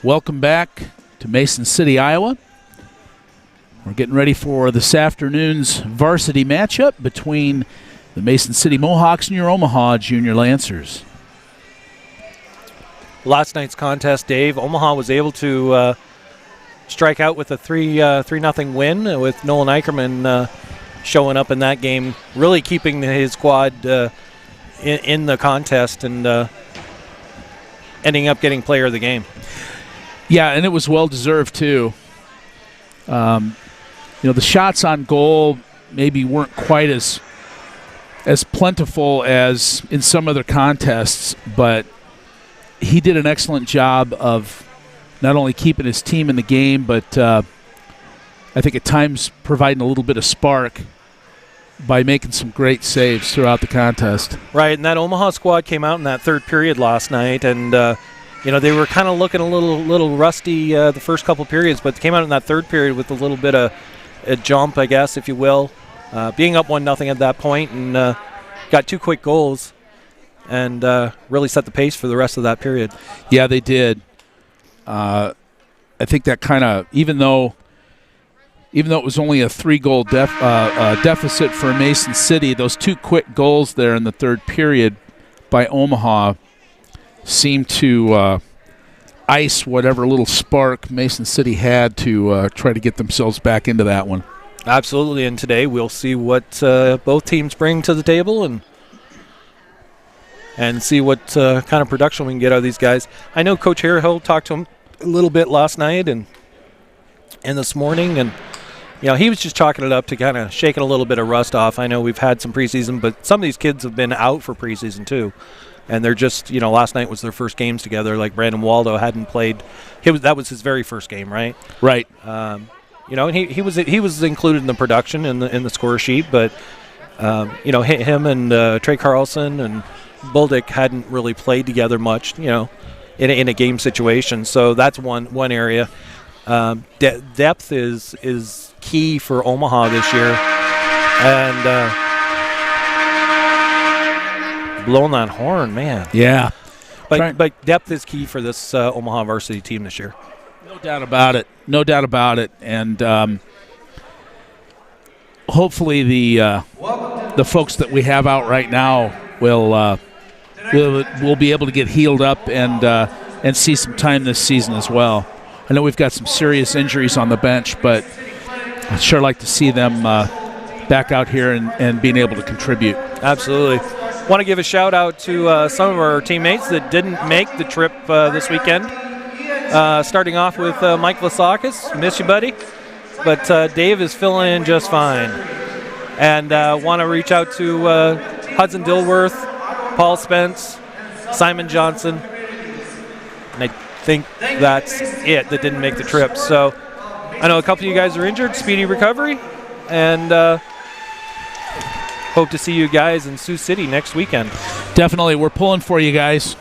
Welcome back to Mason City, Iowa. We're getting ready for this afternoon's varsity matchup between the Mason City Mohawks and your Omaha Junior Lancers. Last night's contest, Dave, Omaha was able to strike out with a 3-0 win with Nolan Eicherman showing up in that game, really keeping his squad in the contest and ending up getting player of the game. Yeah, and it was well-deserved, too. The shots on goal maybe weren't quite as plentiful as in some other contests, but he did an excellent job of not only keeping his team in the game, but I think at times providing a little bit of spark by making some great saves throughout the contest. Right, and that Omaha squad came out in that third period last night, and they were kind of looking a little rusty the first couple periods, but they came out in that third period with a little bit of a jump, I guess, if you will, being up 1-0 at that point, and got 2 quick goals, and really set the pace for the rest of that period. Yeah, they did. I think that kind of, even though it was only a 3-goal deficit for Mason City, those 2 quick goals there in the third period by Omaha seemed to ice whatever little spark Mason City had to try to get themselves back into that one. Absolutely, and today we'll see what both teams bring to the table and see what kind of production we can get out of these guys. I know Coach Harehill talked to him a little bit last night and this morning, and he was just chalking it up to kind of shaking a little bit of rust off. I know we've had some preseason, but some of these kids have been out for preseason too, and they're just last night was their first games together. Like Brandon Waldo hadn't played; that was his very first game, right? Right. And he was included in the production in the score sheet, but him and Trey Carlson and Buldick hadn't really played together much, in a game situation. So that's one area. Depth is key for Omaha this year, and blowing that horn, man. Yeah, but depth is key for this Omaha varsity team this year. No doubt about it. No doubt about it. And hopefully the folks that we have out right now will be able to get healed up and see some time this season as well. I know we've got some serious injuries on the bench, but I'd sure like to see them back out here and being able to contribute. Absolutely. Want to give a shout out to some of our teammates that didn't make the trip this weekend. Starting off with Mike Vlasakis. Miss you, buddy. But Dave is filling in just fine. And want to reach out to Hudson Dilworth, Paul Spence, Simon Johnson. And I think that's it that didn't make the trip. So I know a couple of you guys are injured. Speedy recovery. And hope to see you guys in Sioux City next weekend. Definitely. We're pulling for you guys.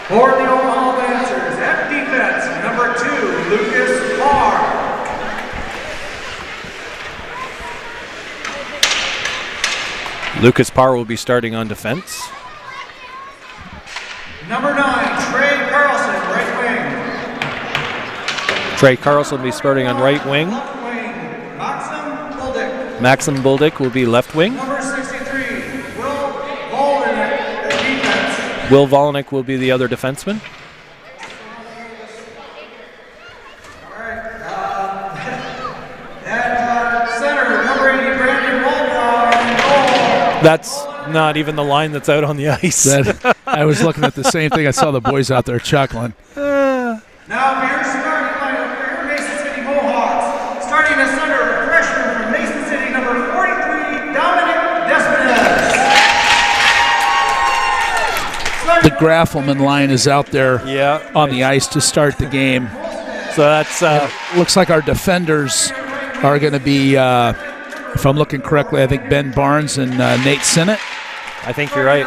For the Omaha Lancers, at defense, number 2, Lucas Parr. Lucas Parr will be starting on defense. Number 9, Trey Carlson, right wing. Trey Carlson will be starting on right wing. Maxim Buldick will be left wing. Number 63, Will Volnick at defense. Will Volnick will be the other defenseman. All right. At center, number 80, Brandon Waldo in goal. That's not even the line that's out on the ice. I was looking at the same thing. I saw the boys out there chuckling. Now for your starting lineup for your Mason City Mohawks. Starting at center, a freshman from Mason City, number 43, Dominic Despenez. The Graffelman line is out there on the ice to start the game. So that's looks like our defenders are going to be, if I'm looking correctly, I think Ben Barnes and Nate Sinnott. I think you're right.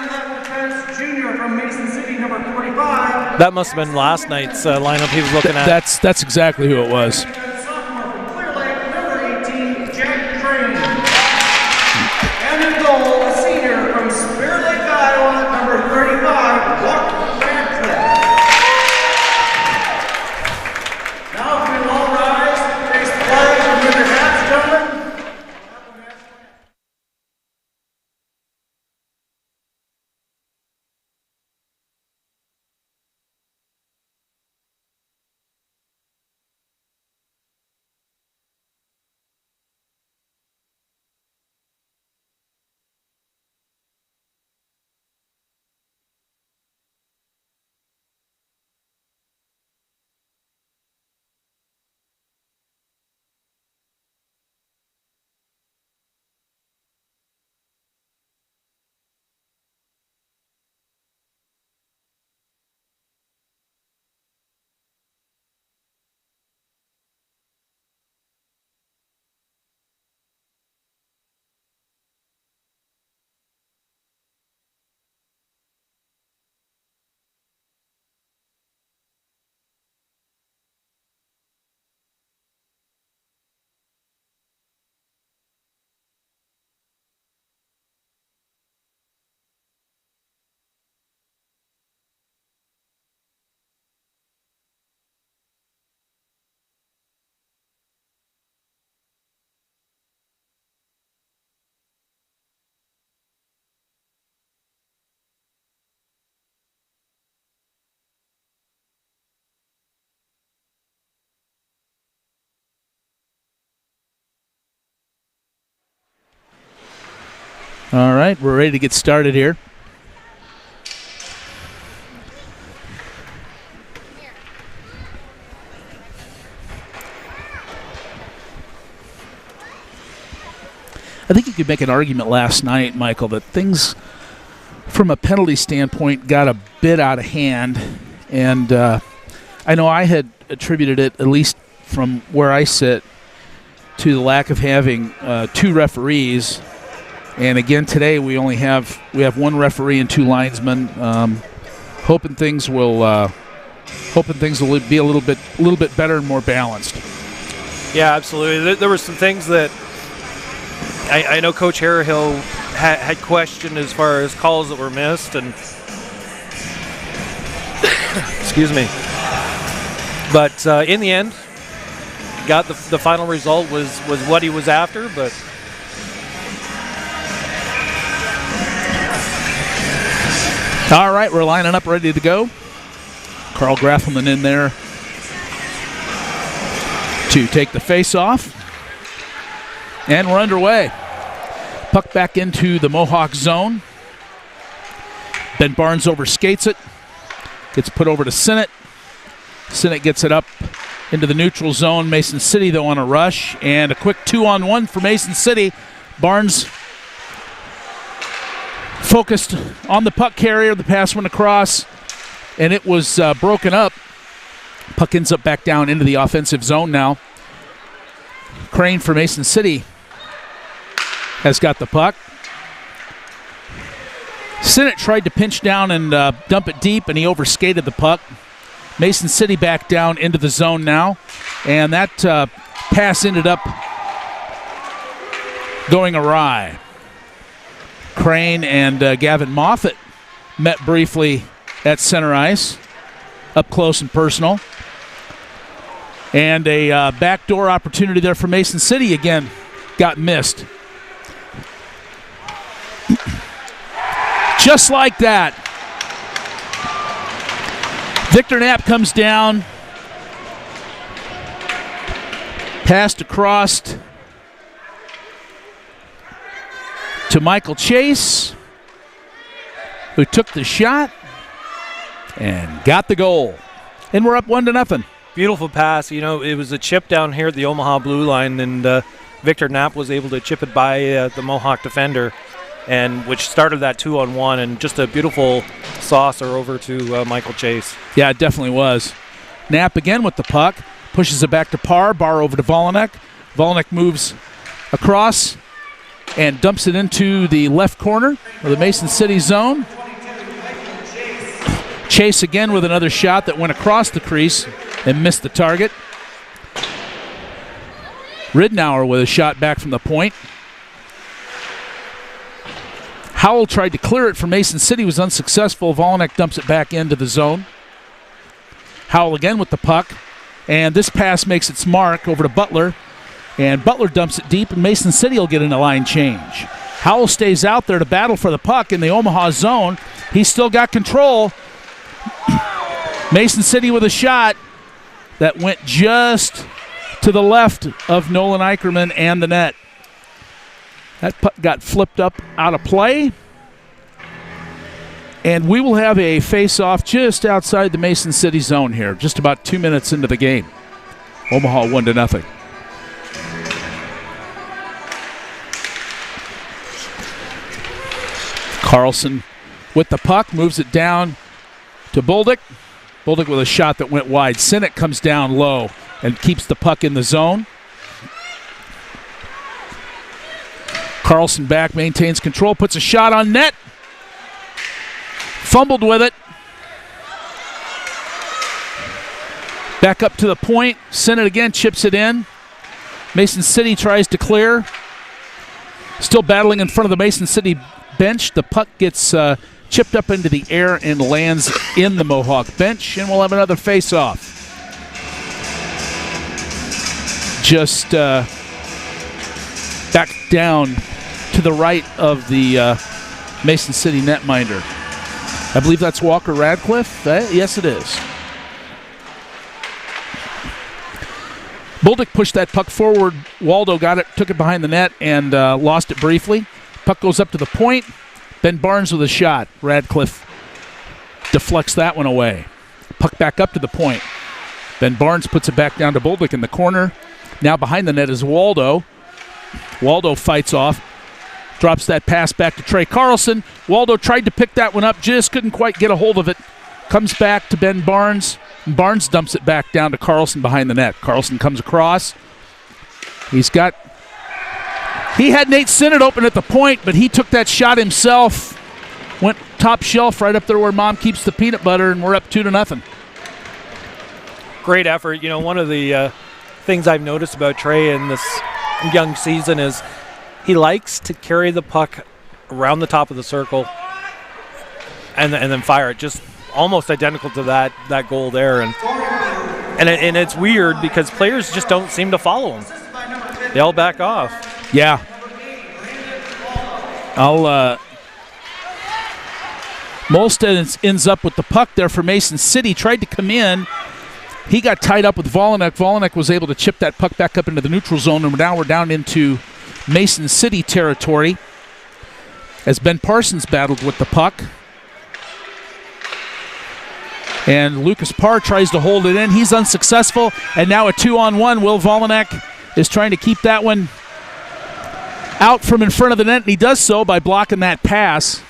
Junior from Mason City, number 45. That must have been last night's lineup he was looking at. That's exactly who it was. Sophomore from Clear Lake, number 18, All right, we're ready to get started here. I think you could make an argument last night, Michael, that things from a penalty standpoint got a bit out of hand. And I know I had attributed it, at least from where I sit, to the lack of having 2 referees. And again, today we have 1 referee and 2 linesmen. Hoping things will be a little bit better and more balanced. Yeah, absolutely. There were some things that I know Coach Harrihill had questioned as far as calls that were missed, and excuse me. But in the end, got the final result was what he was after. But all right, we're lining up, ready to go. Carl Graffelman in there to take the face-off. And we're underway. Puck back into the Mohawk zone. Ben Barnes overskates it. Gets put over to Sinnott. Sinnott gets it up into the neutral zone. Mason City, though, on a rush. And a quick 2-on-1 for Mason City. Barnes focused on the puck carrier. The pass went across, and it was broken up. Puck ends up back down into the offensive zone now. Crane for Mason City has got the puck. Sinnott tried to pinch down and dump it deep, and he overskated the puck. Mason City back down into the zone now, and that pass ended up going awry. Crane and Gavin Moffett met briefly at center ice, up close and personal. And a backdoor opportunity there for Mason City again got missed. Just like that. Victor Knapp comes down. Passed across to Michael Chase, who took the shot and got the goal. And we're up 1-0. beautiful pass. You know, it was a chip down here at the Omaha blue line, and Victor Knapp was able to chip it by the Mohawk defender, and which started that 2-on-1, and just a beautiful saucer over to Michael Chase. Yeah, it definitely was. Knapp again with the puck, pushes it back to Barr. Barr over to Volanek. Volanek moves across and dumps it into the left corner of the Mason City zone. Chase again with another shot that went across the crease and missed the target. Ridnour with a shot back from the point. Howell tried to clear it for Mason City, was unsuccessful. Volanek dumps it back into the zone. Howell again with the puck, and this pass makes its mark over to Butler, and Butler dumps it deep, and Mason City will get in a line change. Howell stays out there to battle for the puck in the Omaha zone. He's still got control. Mason City with a shot that went just to the left of Nolan Eicherman and the net. That puck got flipped up out of play. And we will have a face-off just outside the Mason City zone here, just about 2 minutes into the game. Omaha 1-0. Carlson with the puck, moves it down to Bolduc. Bolduc with a shot that went wide. Sinnott comes down low and keeps the puck in the zone. Carlson back, maintains control, puts a shot on net. Fumbled with it. Back up to the point. Sinnott again chips it in. Mason City tries to clear. Still battling in front of the Mason City bench. The puck gets chipped up into the air and lands in the Mohawk bench, and we'll have another face-off. Just back down to the right of the Mason City netminder. I believe that's Walker Radcliffe. Yes, it is. Bolduc pushed that puck forward. Waldo got it, took it behind the net, and lost it briefly. Puck goes up to the point. Ben Barnes with a shot. Radcliffe deflects that one away. Puck back up to the point. Ben Barnes puts it back down to Bolduc in the corner. Now behind the net is Waldo. Waldo fights off. Drops that pass back to Trey Carlson. Waldo tried to pick that one up, just couldn't quite get a hold of it. Comes back to Ben Barnes. Barnes dumps it back down to Carlson behind the net. Carlson comes across. He had Nate Sinnott open at the point, but he took that shot himself. Went top shelf right up there where Mom keeps the peanut butter, and we're up 2-0. Great effort. You know, one of the things I've noticed about Trey in this young season is he likes to carry the puck around the top of the circle and then fire it, just almost identical to that goal there. And it's weird because players just don't seem to follow him. They all back off. Yeah. Molstead ends up with the puck there for Mason City. Tried to come in. He got tied up with Volyniuk. Volyniuk was able to chip that puck back up into the neutral zone, and now we're down into Mason City territory as Ben Parsons battled with the puck. And Lucas Parr tries to hold it in. He's unsuccessful, and now a 2-on-1. Will Volyniuk is trying to keep that one out from in front of the net, and he does so by blocking that pass.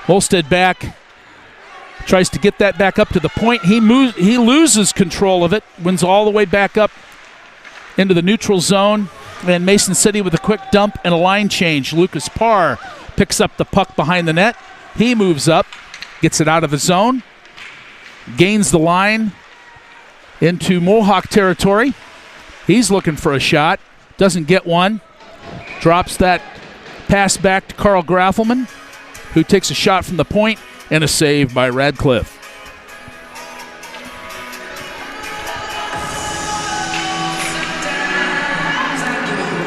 Molstead back, tries to get that back up to the point. He loses control of it, wins all the way back up into the neutral zone, and Mason City with a quick dump and a line change. Lucas Parr picks up the puck behind the net. He moves up, gets it out of the zone, gains the line into Mohawk territory. He's looking for a shot. Doesn't get one. Drops that pass back to Carl Graffelman, who takes a shot from the point, and a save by Radcliffe.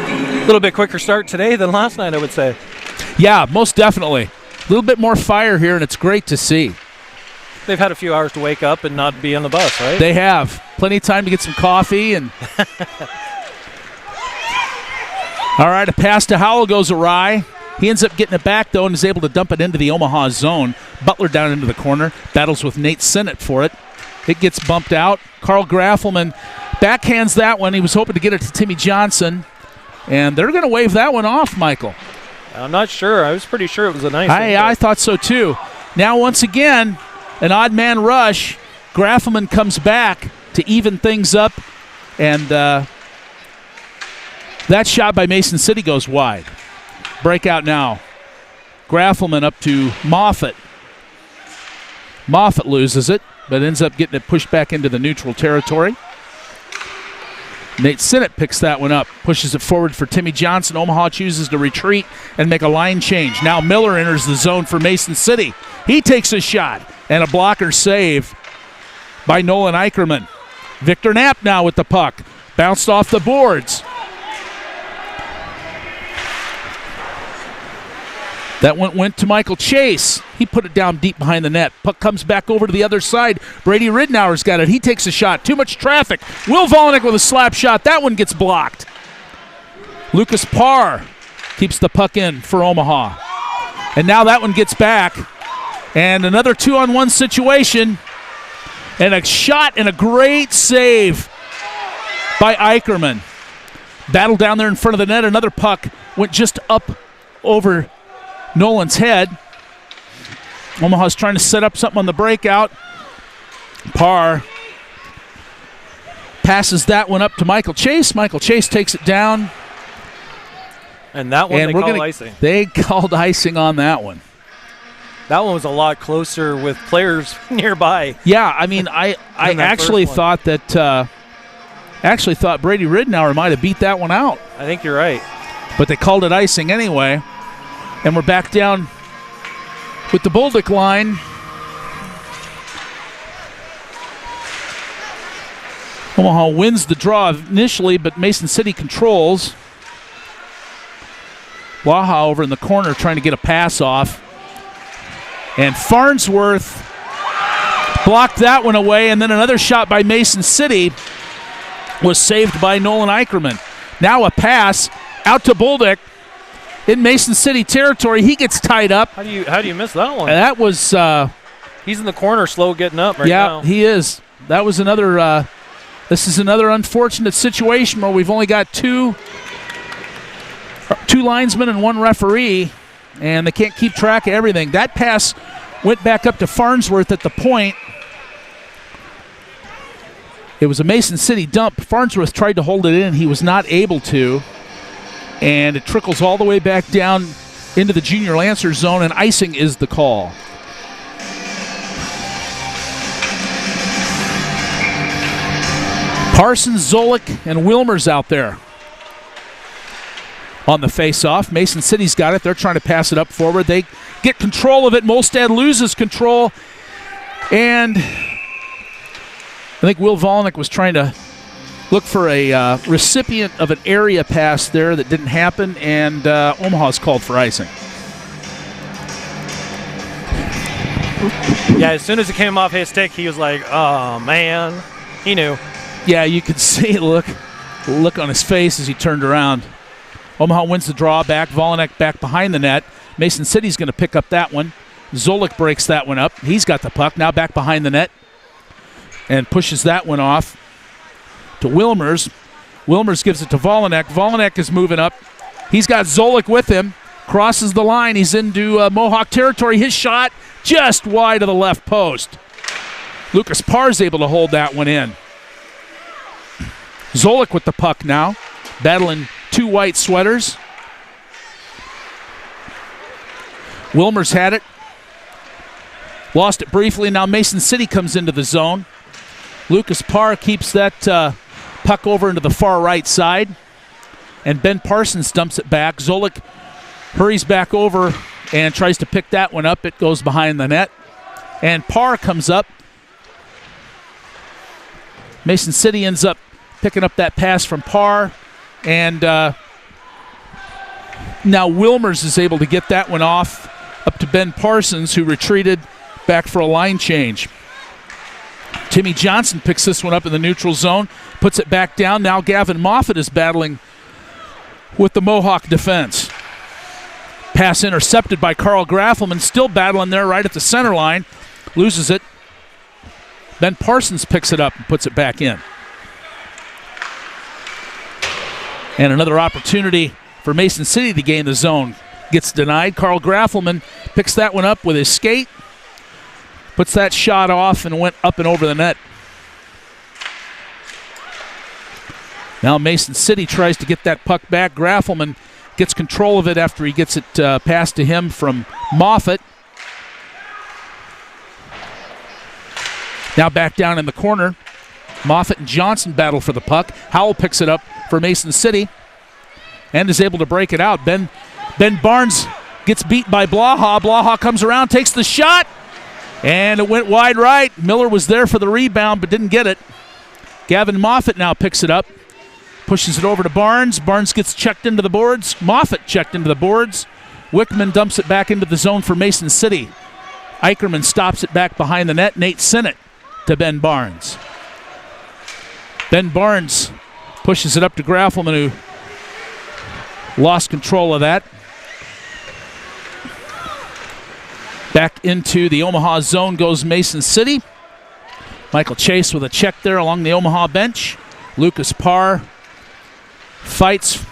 A little bit quicker start today than last night, I would say. Yeah, most definitely. A little bit more fire here, and it's great to see. They've had a few hours to wake up and not be on the bus, right? They have. Plenty of time to get some coffee. And all right, a pass to Howell goes awry. He ends up getting it back, though, and is able to dump it into the Omaha zone. Butler down into the corner. Battles with Nate Sinnott for it. It gets bumped out. Carl Graffelman backhands that one. He was hoping to get it to Timmy Johnson. And they're going to wave that one off, Michael. I'm not sure. I was pretty sure it was a nice one. I thought so, too. Now, once again, an odd man rush. Graffelman comes back to even things up. And that shot by Mason City goes wide. Breakout now. Graffelman up to Moffett. Moffett loses it, but ends up getting it pushed back into the neutral territory. Nate Sinnott picks that one up, pushes it forward for Timmy Johnson. Omaha chooses to retreat and make a line change. Now Miller enters the zone for Mason City. He takes a shot, and a blocker save by Nolan Eicherman. Victor Knapp now with the puck. Bounced off the boards. That one went to Michael Chase. He put it down deep behind the net. Puck comes back over to the other side. Brady Ridnour's got it. He takes a shot. Too much traffic. Will Volyniuk with a slap shot. That one gets blocked. Lucas Parr keeps the puck in for Omaha. And now that one gets back. And another 2-on-1 situation. And a shot and a great save by Eicherman. Battle down there in front of the net. Another puck went just up over Nolan's head. Omaha's trying to set up something on the breakout. Parr passes that one up to Michael Chase. Michael Chase takes it down. And that one, they called icing. They called icing on that one. That one was a lot closer with players nearby. Yeah, I mean, I actually thought that Brady Ridnour might have beat that one out. I think you're right. But they called it icing anyway. And we're back down with the Bolduc line. Omaha wins the draw initially, but Mason City controls. Waha over in the corner trying to get a pass off. And Farnsworth blocked that one away, and then another shot by Mason City was saved by Nolan Eicherman. Now a pass out to Bolduc. in Mason City territory. He gets tied up. How do you miss that one? That was he's in the corner, slow getting up right now. Yeah, he is. That was another. This is another unfortunate situation where we've only got two linesmen and one referee, and they can't keep track of everything. That pass went back up to Farnsworth at the point. It was a Mason City dump. Farnsworth tried to hold it in. He was not able to. And it trickles all the way back down into the junior Lancer zone, and icing is the call. Parsons, Zolik, and Wilmer's out there on the face-off. Mason City's got it. They're trying to pass it up forward. They get control of it. Molstad loses control. And I think Will Volnick was trying to look for a recipient of an area pass there that didn't happen, and Omaha's called for icing. Yeah, as soon as it came off his stick, he was like, oh, man. He knew. Yeah, you could see look on his face as he turned around. Omaha wins the draw back. Volnick back behind the net. Mason City's going to pick up that one. Zolik breaks that one up. He's got the puck. Now back behind the net and pushes that one off to Wilmers. Wilmers gives it to Volnick. Volnick is moving up. He's got Zolik with him. Crosses the line. He's into Mohawk territory. His shot just wide of the left post. Lucas Parr's able to hold that one in. Zolik with the puck now, battling two white sweaters. Wilmers had it. Lost it briefly. Now Mason City comes into the zone. Lucas Parr keeps that puck over into the far right side. And Ben Parsons dumps it back. Zolik hurries back over and tries to pick that one up. It goes behind the net. And Parr comes up. Mason City ends up picking up that pass from Parr. And now Wilmers is able to get that one off up to Ben Parsons, who retreated back for a line change. Timmy Johnson picks this one up in the neutral zone, puts it back down. Now Gavin Moffitt is battling with the Mohawk defense. Pass intercepted by Carl Graffelman, still battling there right at the center line. Loses it. Ben Parsons picks it up and puts it back in. And another opportunity for Mason City to gain the zone gets denied. Carl Graffelman picks that one up with his skate, puts that shot off and went up and over the net. Now Mason City tries to get that puck back. Graffelman gets control of it after he gets it passed to him from Moffitt. Now back down in the corner. Moffitt and Johnson battle for the puck. Howell picks it up for Mason City and is able to break it out. Ben Barnes gets beat by Blaha. Blaha comes around, takes the shot, and it went wide right. Miller was there for the rebound but didn't get it. Gavin Moffitt now picks it up, pushes it over to Barnes. Barnes gets checked into the boards. Moffitt checked into the boards. Wickman dumps it back into the zone for Mason City. Eicherman stops it back behind the net. Nate Sinnott to Ben Barnes. Ben Barnes pushes it up to Graffelman, who lost control of that. Back into the Omaha zone goes Mason City. Michael Chase with a check there along the Omaha bench. Lucas Parr fights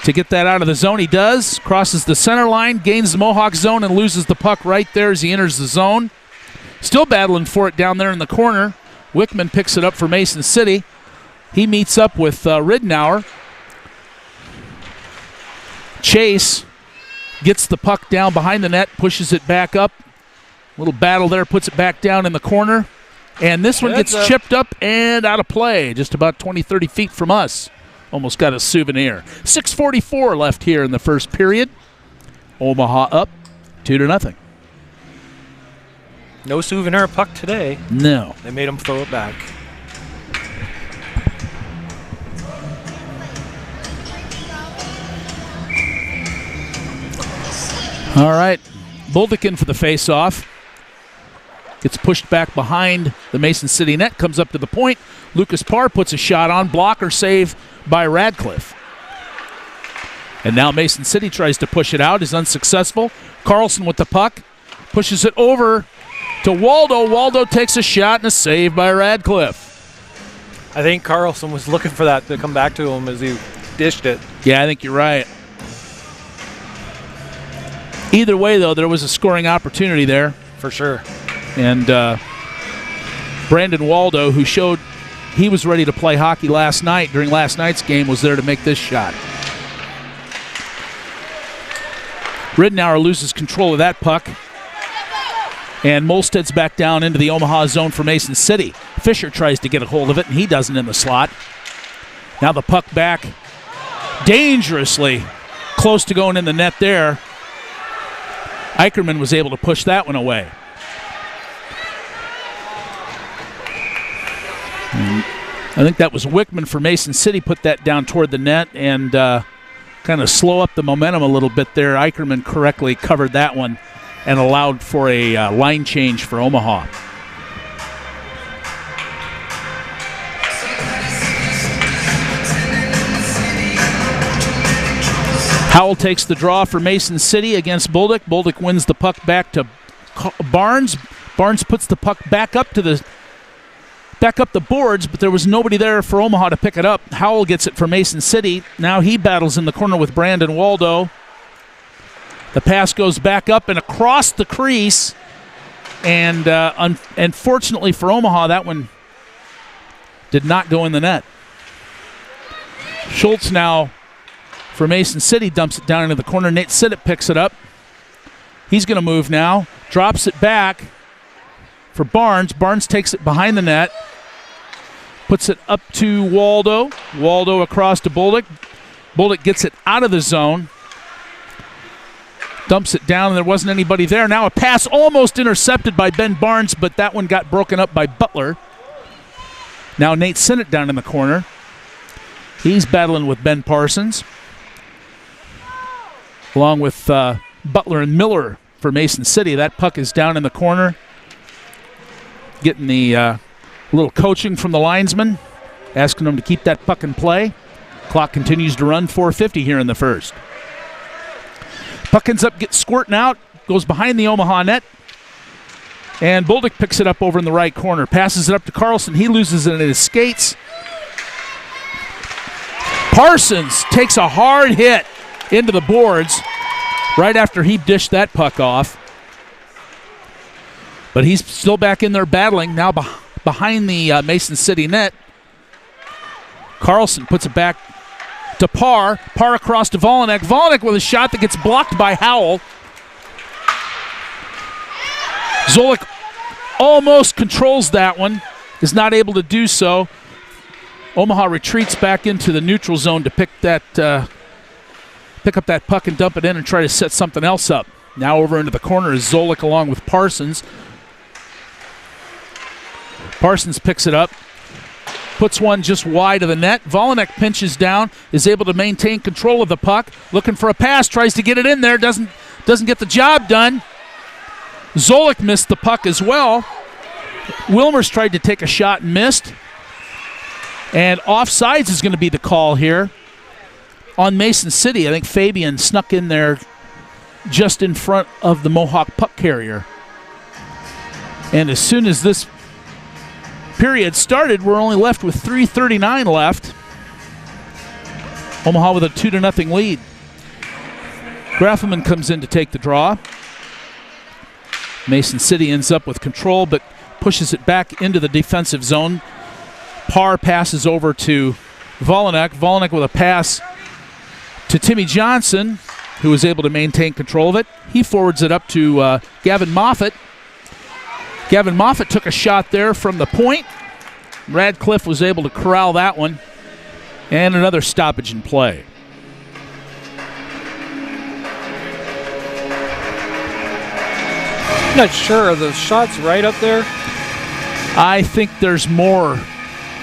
to get that out of the zone. He does. Crosses the center line, gains the Mohawk zone, and loses the puck right there as he enters the zone. Still battling for it down there in the corner. Wickman picks it up for Mason City. He meets up with Ridnour. Chase gets the puck down behind the net, pushes it back up. Little battle there, puts it back down in the corner. And this one gets chipped up and out of play, just about 20, 30 feet from us. Almost got a souvenir. 6:44 left here in the first period. Omaha up 2-0. No souvenir puck today. No. They made him throw it back. All right. Boldikin for the face-off. Gets pushed back behind the Mason City net. Comes up to the point. Lucas Parr puts a shot on. Blocker save by Radcliffe. And now Mason City tries to push it out, is unsuccessful. Carlson with the puck, pushes it over to Waldo. Waldo takes a shot and a save by Radcliffe. I think Carlson was looking for that to come back to him as he dished it. Yeah, I think you're right. Either way, though, there was a scoring opportunity there. For sure. And Brandon Waldo, who showed he was ready to play hockey last night during last night's game, was there to make this shot. Ridenour loses control of that puck. And Molsted's back down into the Omaha zone for Mason City. Fisher tries to get a hold of it, and he doesn't in the slot. Now the puck back dangerously close to going in the net there. Eicherman was able to push that one away. I think that was Wickman for Mason City, put that down toward the net and kind of slow up the momentum a little bit there. Eicherman correctly covered that one and allowed for a line change for Omaha. Howell takes the draw for Mason City against Bolduc. Bolduc wins the puck back to Barnes. Barnes puts the puck back up the boards, but there was nobody there for Omaha to pick it up. Howell gets it for Mason City. Now he battles in the corner with Brandon Waldo. The pass goes back up and across the crease, and unfortunately for Omaha, that one did not go in the net. Schultz now for Mason City dumps it down into the corner. Nate Siddett picks it up. He's going to move now. Drops it back for Barnes. Barnes takes it behind the net. Puts it up to Waldo. Waldo across to Bolduc. Bolduc gets it out of the zone. Dumps it down, and there wasn't anybody there. Now a pass almost intercepted by Ben Barnes, but that one got broken up by Butler. Now Nate Sinnott down in the corner. He's battling with Ben Parsons, along with Butler and Miller for Mason City. That puck is down in the corner. Getting the little coaching from the linesman, asking them to keep that puck in play. Clock continues to run, 4:50 here in the first. Puck ends up squirting out, goes behind the Omaha net, and Bolduc picks it up over in the right corner. Passes it up to Carlson. He loses it in his skates. Parsons takes a hard hit into the boards right after he dished that puck off. But he's still back in there battling, now behind the Mason City net. Carlson puts it back to Parr. Parr across to Volanek. Volanek with a shot that gets blocked by Howell. Zolik almost controls that one, is not able to do so. Omaha retreats back into the neutral zone to pick up that puck and dump it in and try to set something else up. Now over into the corner is Zolik along with Parsons. Parsons picks it up, puts one just wide of the net. Volanek pinches down, is able to maintain control of the puck, looking for a pass, tries to get it in there, doesn't get the job done. Zolik missed the puck as well. Wilmers tried to take a shot and missed. And offsides is going to be the call here on Mason City. I think Fabian snuck in there just in front of the Mohawk puck carrier. And as soon as this period started, we're only left with 3:39 left. Omaha with a 2-0 lead. Graffelman comes in to take the draw. Mason City ends up with control, but pushes it back into the defensive zone. Parr passes over to Volanek. Volanek with a pass to Timmy Johnson, who was able to maintain control of it. He forwards it up to Gavin Moffett. Gavin Moffett took a shot there from the point. Radcliffe was able to corral that one. And another stoppage in play. I'm not sure. Are the shots right up there? I think there's more.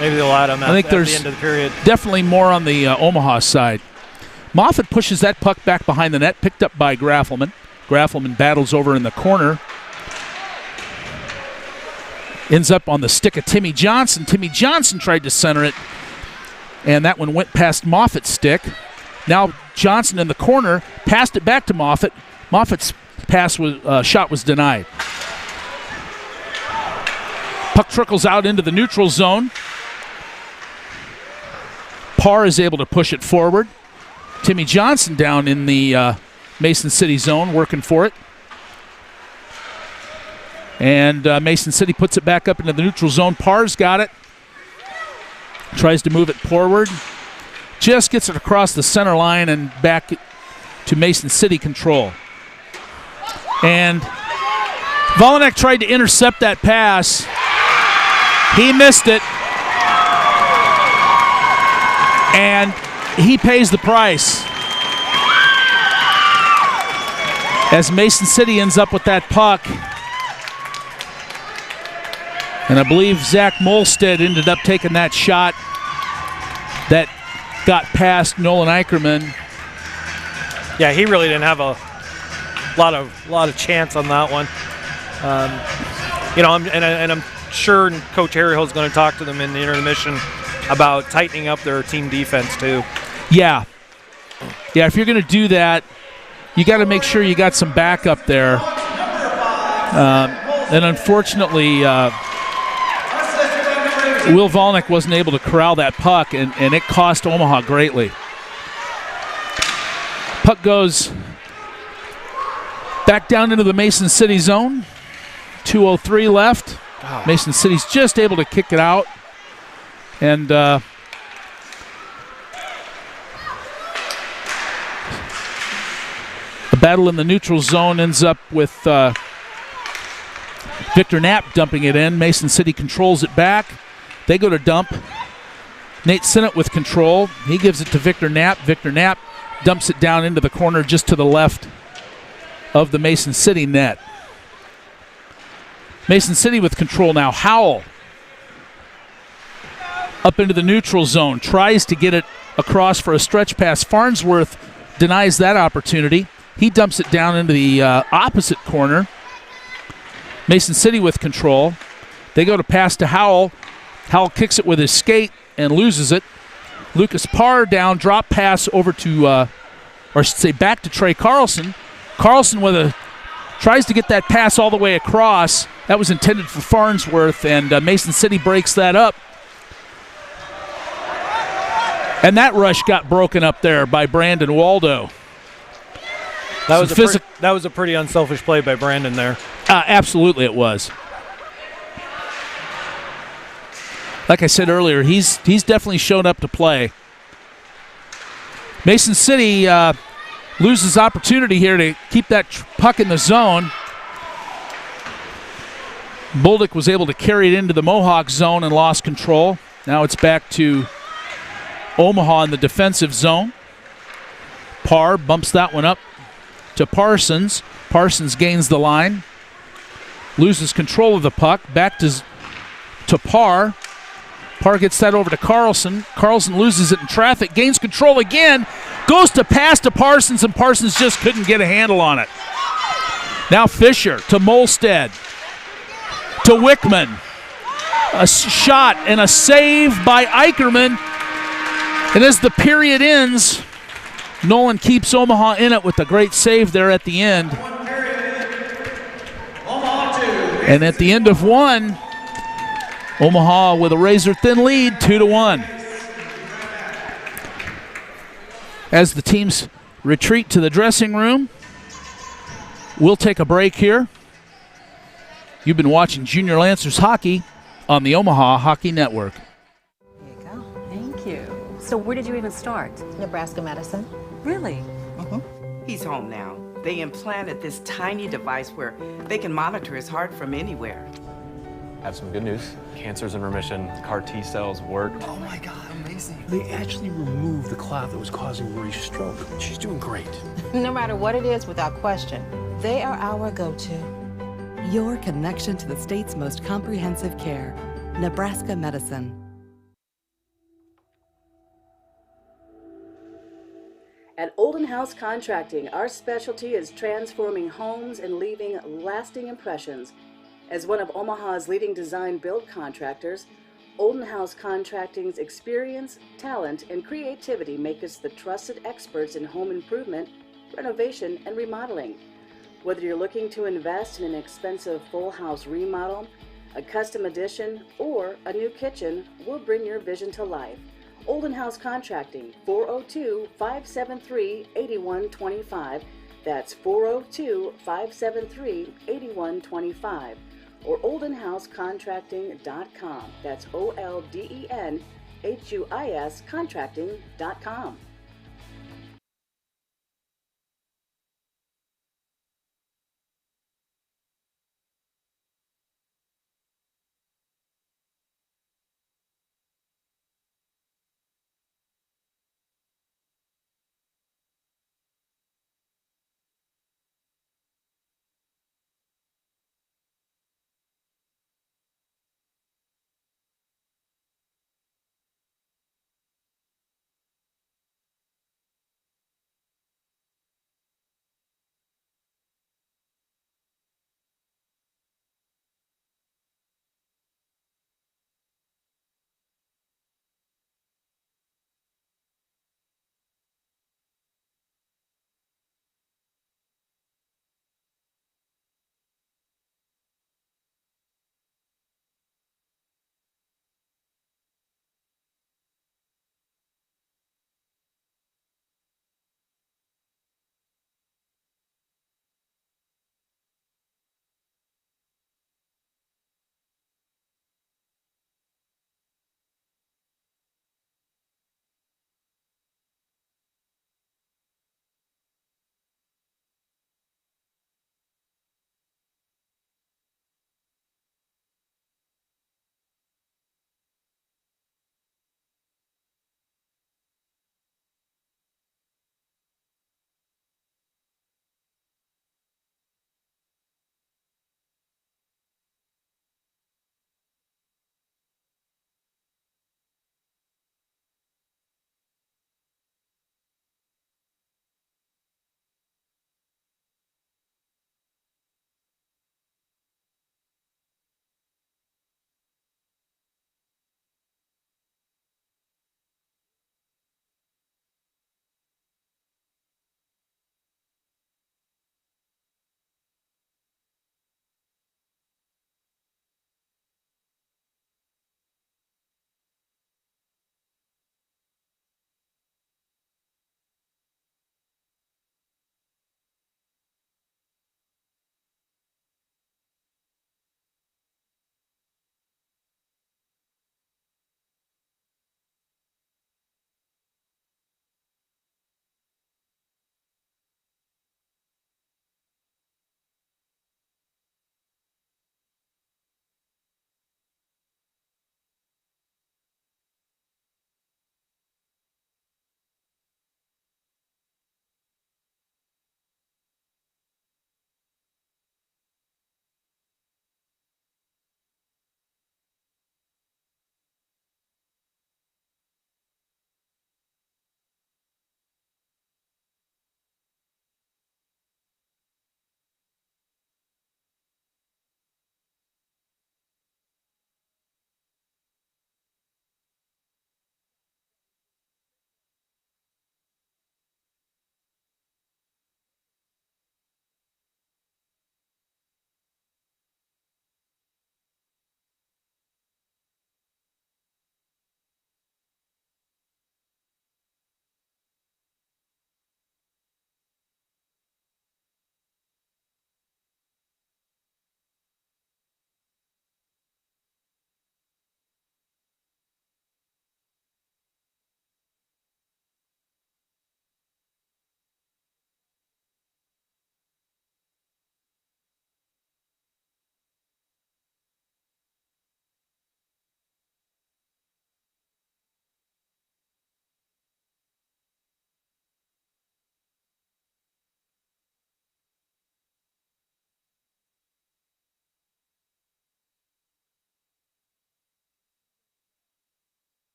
Maybe they'll add them at the end of the period. Definitely more on the Omaha side. Moffett pushes that puck back behind the net, picked up by Graffelman. Graffelman battles over in the corner. Ends up on the stick of Timmy Johnson. Timmy Johnson tried to center it, and that one went past Moffat's stick. Now Johnson in the corner, passed it back to Moffitt. Moffitt's shot was denied. Puck trickles out into the neutral zone. Parr is able to push it forward. Timmy Johnson down in the Mason City zone working for it. And Mason City puts it back up into the neutral zone. Parr's got it. Tries to move it forward. Just gets it across the center line and back to Mason City control. And Volynek tried to intercept that pass. He missed it. And he pays the price. As Mason City ends up with that puck. And I believe Zach Molstead ended up taking that shot that got past Nolan Eicherman. Yeah, he really didn't have a lot of chance on that one. I'm sure Coach Harryhill is going to talk to them in the intermission about tightening up their team defense too. Yeah, if you're going to do that, you got to make sure you got some backup there. And unfortunately, Will Volynek wasn't able to corral that puck, and it cost Omaha greatly. Puck goes back down into the Mason City zone. 2:03 left. Wow. Mason City's just able to kick it out. And the battle in the neutral zone ends up with Victor Knapp dumping it in. Mason City controls it back. They go to dump. Nate Sinnott with control. He gives it to Victor Knapp. Victor Knapp dumps it down into the corner just to the left of the Mason City net. Mason City with control now. Howell up into the neutral zone. Tries to get it across for a stretch pass. Farnsworth denies that opportunity. He dumps it down into the opposite corner. Mason City with control. They go to pass to Howell. Howell kicks it with his skate and loses it. Lucas Parr down, drop pass over to, or I should say back to Trey Carlson. Carlson tries to get that pass all the way across. That was intended for Farnsworth, and Mason City breaks that up. And that rush got broken up there by Brandon Waldo. That was a pretty unselfish play by Brandon there. Absolutely it was. Like I said earlier, he's definitely shown up to play. Mason City loses opportunity here to keep that puck in the zone. Bolduc was able to carry it into the Mohawks zone and lost control. Now it's back to Omaha in the defensive zone. Parr bumps that one up to Parsons. Parsons gains the line. Loses control of the puck. Back to Parr. Parr gets that over to Carlson. Carlson loses it in traffic. Gains control again. Goes to pass to Parsons, and Parsons just couldn't get a handle on it. Now Fisher to Molstead. To Wickman. A shot and a save by Eicherman. And as the period ends, Nolan keeps Omaha in it with a great save there at the end. And at the end of one, Omaha with a razor-thin lead, 2-1. As the teams retreat to the dressing room, we'll take a break here. You've been watching Junior Lancers hockey on the Omaha Hockey Network. There you go. Thank you. So where did you even start? Nebraska Medicine. Really? He's home now. They implanted this tiny device where they can monitor his heart from anywhere. I have some good news. Cancer's in remission. CAR T cells work. Oh my God, amazing. They actually removed the clot that was causing Marie's stroke. She's doing great. No matter what it is, without question, they are our go-to. Your connection to the state's most comprehensive care. Nebraska Medicine. At Olden House Contracting, our specialty is transforming homes and leaving lasting impressions. As one of Omaha's leading design build contractors, Olden House Contracting's experience, talent, and creativity make us the trusted experts in home improvement, renovation, and remodeling. Whether you're looking to invest in an expensive full house remodel, a custom addition, or a new kitchen, we'll bring your vision to life. Olden House Contracting, 402-573-8125. That's 402-573-8125. Or oldenhousecontracting.com. That's OLDENHUIS contracting.com.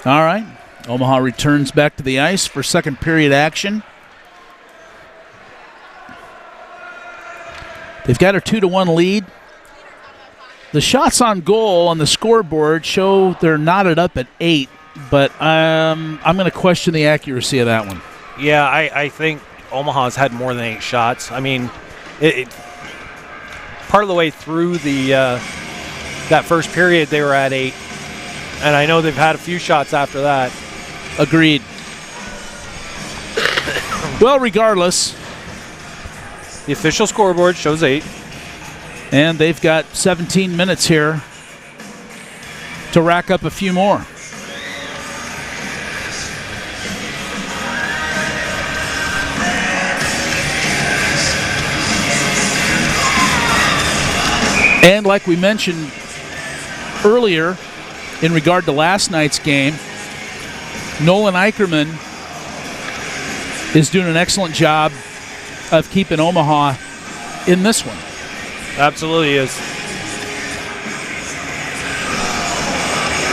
All right. Omaha returns back to the ice for second period action. They've got a 2-1 lead. The shots on goal on the scoreboard show they're knotted up at 8, but I'm going to question the accuracy of that one. Yeah, I think Omaha's had more than 8 shots. I mean, part of the way through the that first period, they were at 8, and I know they've had a few shots after that. Agreed. Well, regardless, the official scoreboard shows 8. And they've got 17 minutes here to rack up a few more. And like we mentioned earlier in regard to last night's game, Nolan Eicherman is doing an excellent job of keeping Omaha in this one. Absolutely is.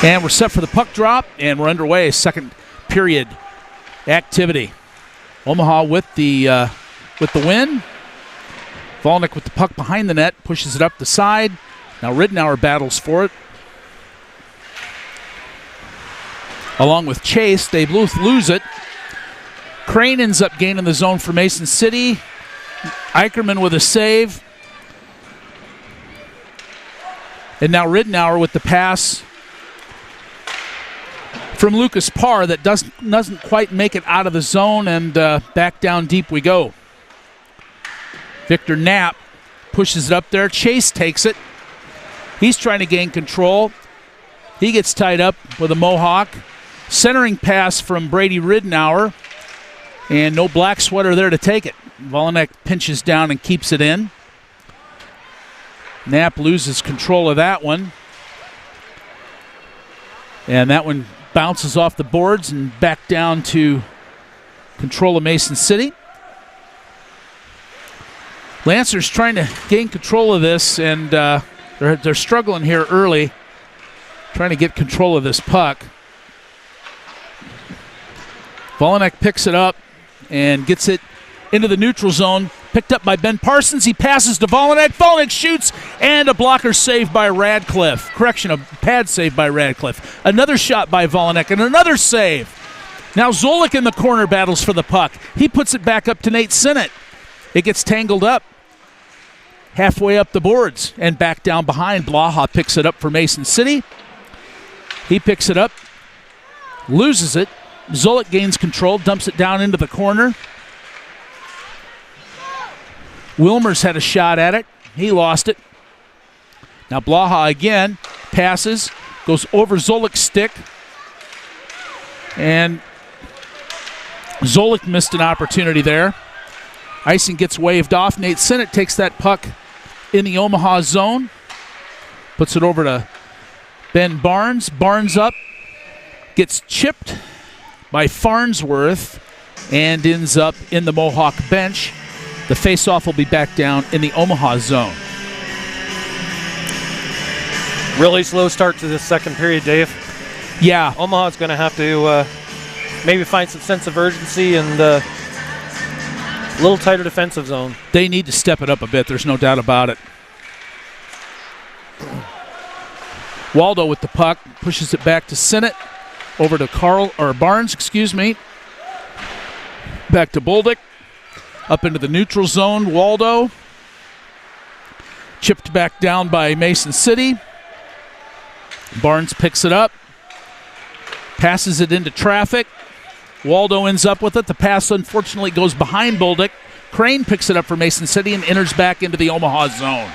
And we're set for the puck drop, and we're underway. Second period activity. Omaha with the win. Volnick with the puck behind the net, pushes it up the side. Now Ridnour battles for it. Along with Chase, they both lose it. Crane ends up gaining the zone for Mason City. Eicherman with a save. And now Ridnour with the pass from Lucas Parr that doesn't quite make it out of the zone, and back down deep we go. Victor Knapp pushes it up there. Chase takes it. He's trying to gain control. He gets tied up with a Mohawk. Centering pass from Brady Ridnour, and no black sweater there to take it. Volnick pinches down and keeps it in. Knapp loses control of that one. And that one bounces off the boards and back down to control of Mason City. Lancers trying to gain control of this, and they're struggling here early, trying to get control of this puck. Volnick picks it up and gets it into the neutral zone. Picked up by Ben Parsons. He passes to Volnick. Volnick shoots, and a blocker save by Radcliffe. Correction, a pad save by Radcliffe. Another shot by Volnick, and another save. Now Zolik in the corner battles for the puck. He puts it back up to Nate Sinnott. It gets tangled up halfway up the boards and back down behind. Blaha picks it up for Mason City. He picks it up, loses it. Zolik gains control, dumps it down into the corner. Wilmers had a shot at it. He lost it. Now Blaha again passes, goes over Zolik's stick, and Zolik missed an opportunity there. Icing gets waved off. Nate Sinnott takes that puck in the Omaha zone, puts it over to Ben Barnes. Barnes up, gets chipped by Farnsworth, and ends up in the Mohawk bench. The faceoff will be back down in the Omaha zone. Really slow start to this second period, Dave. Yeah. Omaha's going to have to maybe find some sense of urgency and a little tighter defensive zone. They need to step it up a bit. There's no doubt about it. Waldo with the puck, pushes it back to Sinnott. Over to Barnes, Back to Bolduc. Up into the neutral zone, Waldo. Chipped back down by Mason City. Barnes picks it up. Passes it into traffic. Waldo ends up with it. The pass unfortunately goes behind Bolduc. Crane picks it up for Mason City and enters back into the Omaha zone.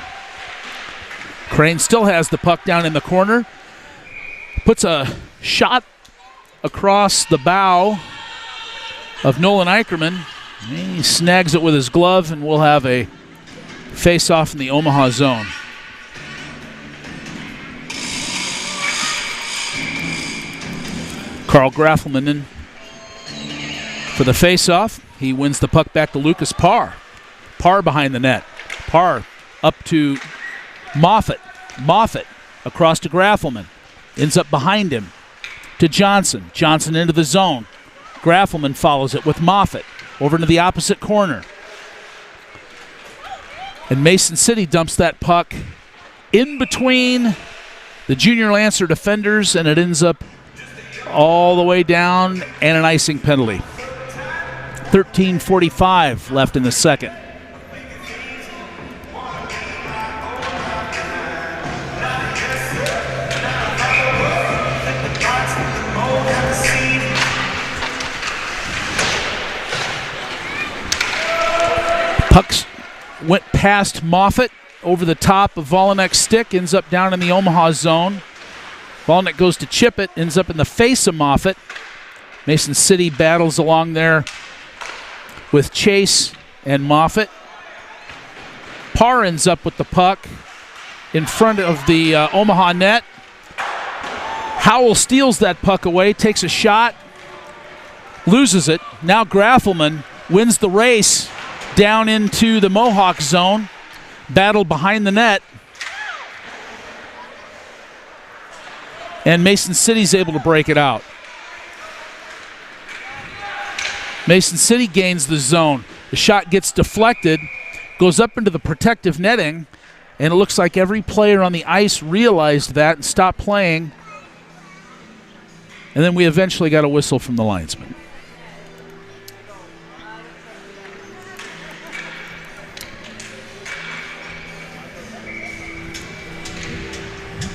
Crane still has the puck down in the corner. Puts a shot across the bow of Nolan Eicherman. He snags it with his glove, and we'll have a face-off in the Omaha zone. Carl Graffelman in for the face-off. He wins the puck back to Lucas Parr. Parr behind the net. Parr up to Moffett. Moffett across to Graffelman. Ends up behind him. to Johnson. Johnson into the zone. Graffelman follows it with Moffitt over into the opposite corner. And Mason City dumps that puck in between the Junior Lancer defenders, and it ends up all the way down and an icing penalty. 13:45 left in the second. Pucks went past Moffitt over the top of Volinek's stick, ends up down in the Omaha zone. Volinek goes to chip it, ends up in the face of Moffitt. Mason City battles along there with Chase and Moffitt. Parr ends up with the puck in front of the Omaha net. Howell steals that puck away, takes a shot, loses it. Now Graffelman wins the race down into the Mohawks zone. Battle behind the net. And Mason City's able to break it out. Mason City gains the zone. The shot gets deflected, goes up into the protective netting, and it looks like every player on the ice realized that and stopped playing. And then we eventually got a whistle from the linesman.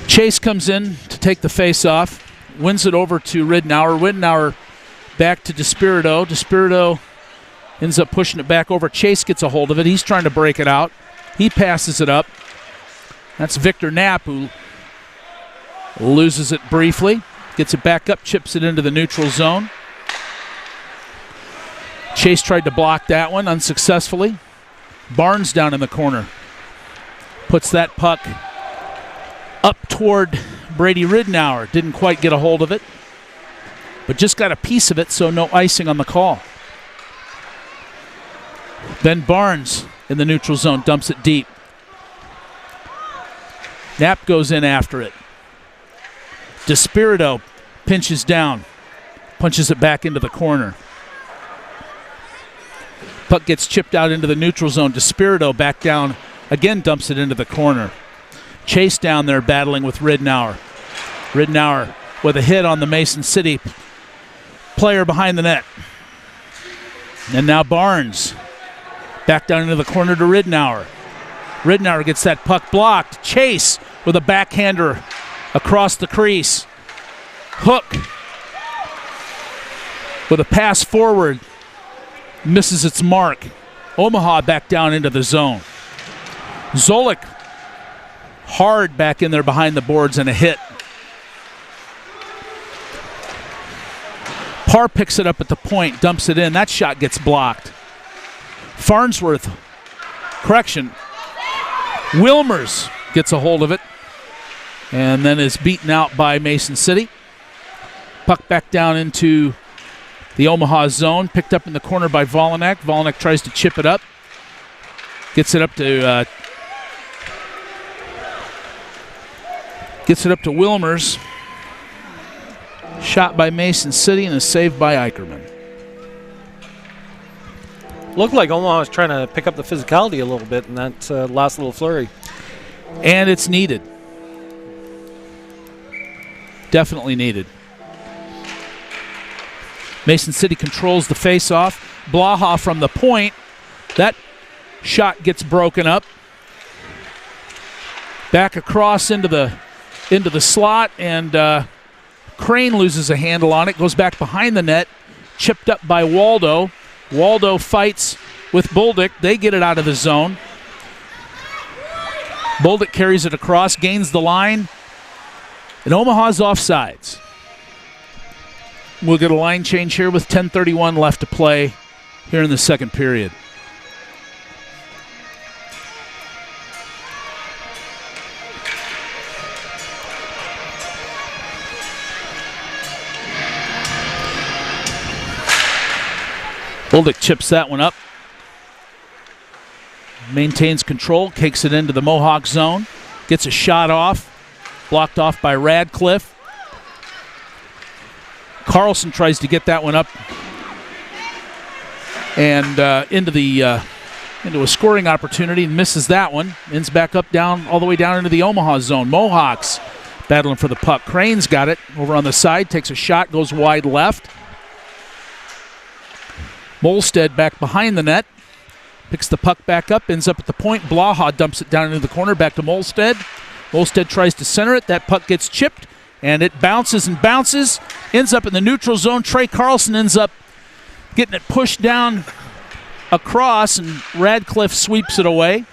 Chase comes in to take the face-off, wins it over to Ridnour. Ridnour back to DeSpirito. DeSpirito ends up pushing it back over. Chase gets a hold of it. He's trying to break it out. He passes it up. That's Victor Knapp, who loses it briefly. Gets it back up, chips it into the neutral zone. Chase tried to block that one unsuccessfully. Barnes down in the corner. Puts that puck up toward Brady Ridnour. Didn't quite get a hold of it, but just got a piece of it, so no icing on the call. Then Barnes in the neutral zone dumps it deep. Knapp goes in after it. DeSpirito pinches down, punches it back into the corner. Puck gets chipped out into the neutral zone. DeSpirito back down, again dumps it into the corner. Chase down there battling with Ridnour. Ridnour with a hit on the Mason City player behind the net. And now Barnes back down into the corner to Ridnour. Ridnour gets that puck blocked. Chase with a backhander across the crease. Hook with a pass forward. Misses its mark. Omaha back down into the zone. Zolik hard back in there behind the boards and a hit. Parr picks it up at the point, dumps it in. That shot gets blocked. Farnsworth, correction, Wilmers gets a hold of it and then is beaten out by Mason City. Puck back down into the Omaha zone, picked up in the corner by Volinek. Volinek tries to chip it up. Gets it up to Wilmers. Shot by Mason City and a save by Eicherman. Looked like Omaha was trying to pick up the physicality a little bit in that last little flurry. And it's needed. Definitely needed. Mason City controls the face-off. Blaha from the point. That shot gets broken up. Back across into the slot, and Crane loses a handle on it. Goes back behind the net. Chipped up by Waldo. Waldo fights with Bolduc. They get it out of the zone. Bolduc carries it across, gains the line, and Omaha's offsides. We'll get a line change here with 10:31 left to play here in the second period. Bolduc chips that one up. Maintains control, kicks it into the Mohawk zone. Gets a shot off. Blocked off by Radcliffe. Carlson tries to get that one up and into a scoring opportunity and misses that one. Ends back up, down, all the way down into the Omaha zone. Mohawks battling for the puck. Crane's got it over on the side, takes a shot, goes wide left. Molstead back behind the net, picks the puck back up, ends up at the point. Blaha dumps it down into the corner, back to Molstead. Molstead tries to center it. That puck gets chipped, and it bounces and bounces, ends up in the neutral zone. Trey Carlson ends up getting it pushed down across, and Radcliffe sweeps it away.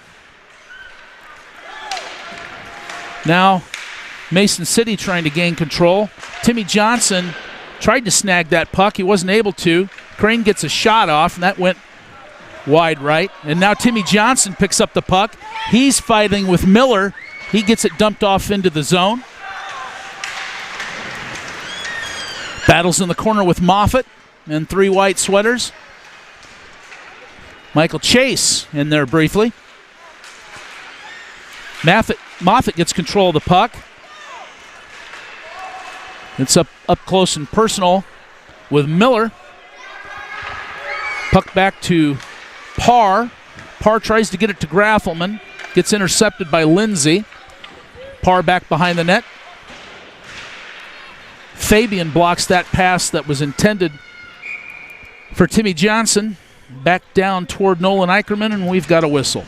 Now Mason City trying to gain control. Timmy Johnson tried to snag that puck. He wasn't able to. Crane gets a shot off, and that went wide right. And now Timmy Johnson picks up the puck. He's fighting with Miller. He gets it dumped off into the zone. Battles in the corner with Moffett and 3 white sweaters. Michael Chase in there briefly. Moffett gets control of the puck. It's up close and personal with Miller. Puck back to Parr. Parr tries to get it to Graffelman. Gets intercepted by Lindsay. Parr back behind the net. Fabian blocks that pass that was intended for Timmy Johnson. Back down toward Nolan Eicherman, and we've got a whistle.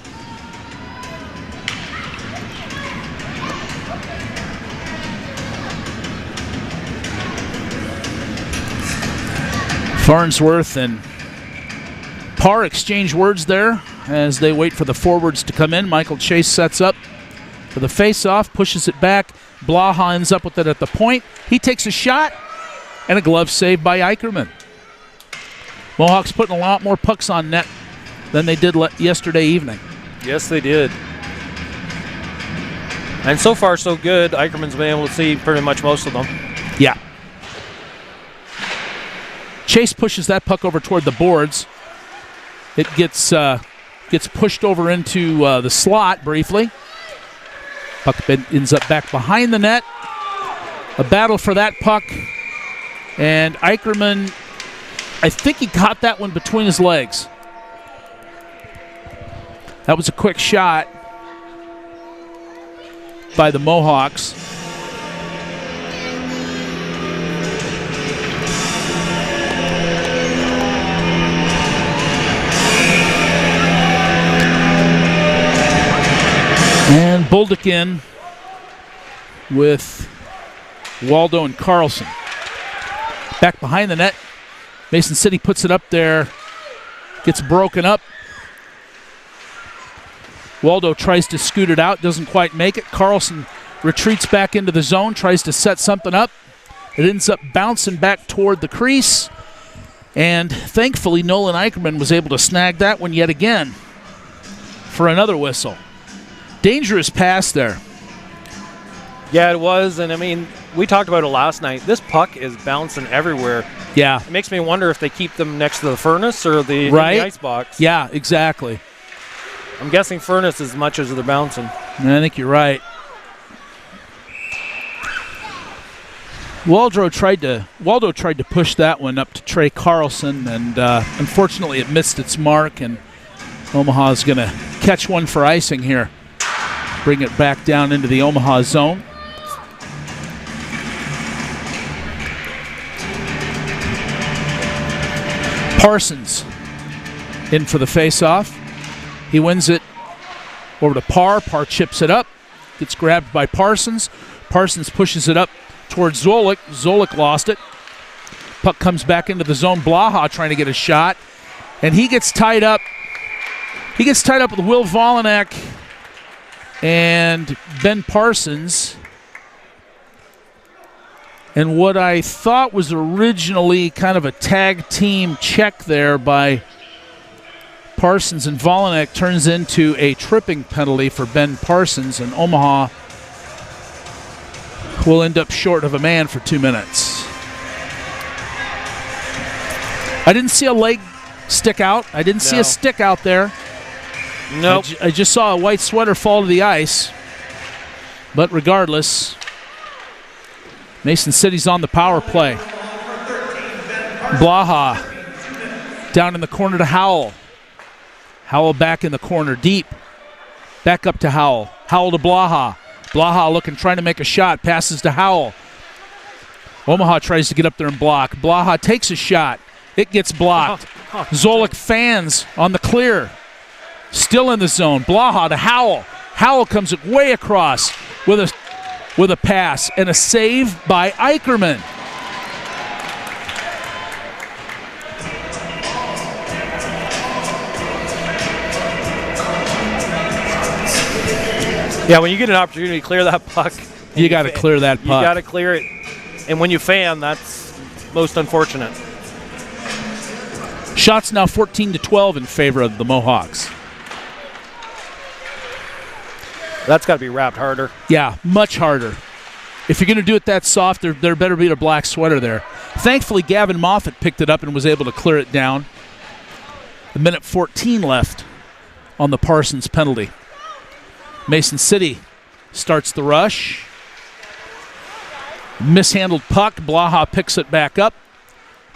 Farnsworth and Parr exchange words there as they wait for the forwards to come in. Michael Chase sets up for the face-off, pushes it back. Blaha ends up with it at the point. He takes a shot, and a glove save by Eicherman. Mohawks putting a lot more pucks on net than they did yesterday evening. Yes, they did. And so far, so good. Eicherman's been able to see pretty much most of them. Yeah. Chase pushes that puck over toward the boards. It gets pushed over into the slot briefly. Puck ends up back behind the net. A battle for that puck. And Eicherman, I think he caught that one between his legs. That was a quick shot by the Mohawks. And Bolduc in with Waldo and Carlson. Back behind the net. Mason City puts it up there. Gets broken up. Waldo tries to scoot it out. Doesn't quite make it. Carlson retreats back into the zone. Tries to set something up. It ends up bouncing back toward the crease. And thankfully, Nolan Eicherman was able to snag that one yet again for another whistle. Dangerous pass there. Yeah, it was. And, I mean, we talked about it last night. This puck is bouncing everywhere. Yeah. It makes me wonder if they keep them next to the furnace or the, right? in the ice box. Yeah, exactly. I'm guessing furnace as much as they're bouncing. I think you're right. Waldo tried to push that one up to Trey Carlson, and unfortunately it missed its mark, and Omaha's going to catch one for icing here. Bring it back down into the Omaha zone. Parsons in for the face-off. He wins it over to Parr. Parr chips it up. Gets grabbed by Parsons. Parsons pushes it up towards Zolik. Zolik lost it. Puck comes back into the zone. Blaha trying to get a shot. And he gets tied up. He gets tied up with Will Volanek and Ben Parsons. And what I thought was originally kind of a tag team check there by Parsons and Volanek turns into a tripping penalty for Ben Parsons, and Omaha will end up short of a man for 2 minutes. I didn't see a leg stick out. I didn't see a stick out there. Nope. I just saw a white sweater fall to the ice. But regardless, Mason City's on the power play. Blaha down in the corner to Howell. Howell back in the corner, deep. Back up to Howell. Howell to Blaha. Blaha looking, trying to make a shot. Passes to Howell. Omaha tries to get up there and block. Blaha takes a shot. It gets blocked. Zolik fans on the clear. Still in the zone. Blaha to Howell. Howell comes way across with a pass and a save by Eicherman. Yeah, when you get an opportunity to clear that puck, you got to clear that puck. You got to clear it. And when you fan, that's most unfortunate. Shots now 14-12 in favor of the Mohawks. That's got to be wrapped harder. Yeah, much harder. If you're going to do it that soft, there better be a black sweater there. Thankfully, Gavin Moffat picked it up and was able to clear it down. A minute 14 left on the Parsons penalty. Mason City starts the rush. Mishandled puck. Blaha picks it back up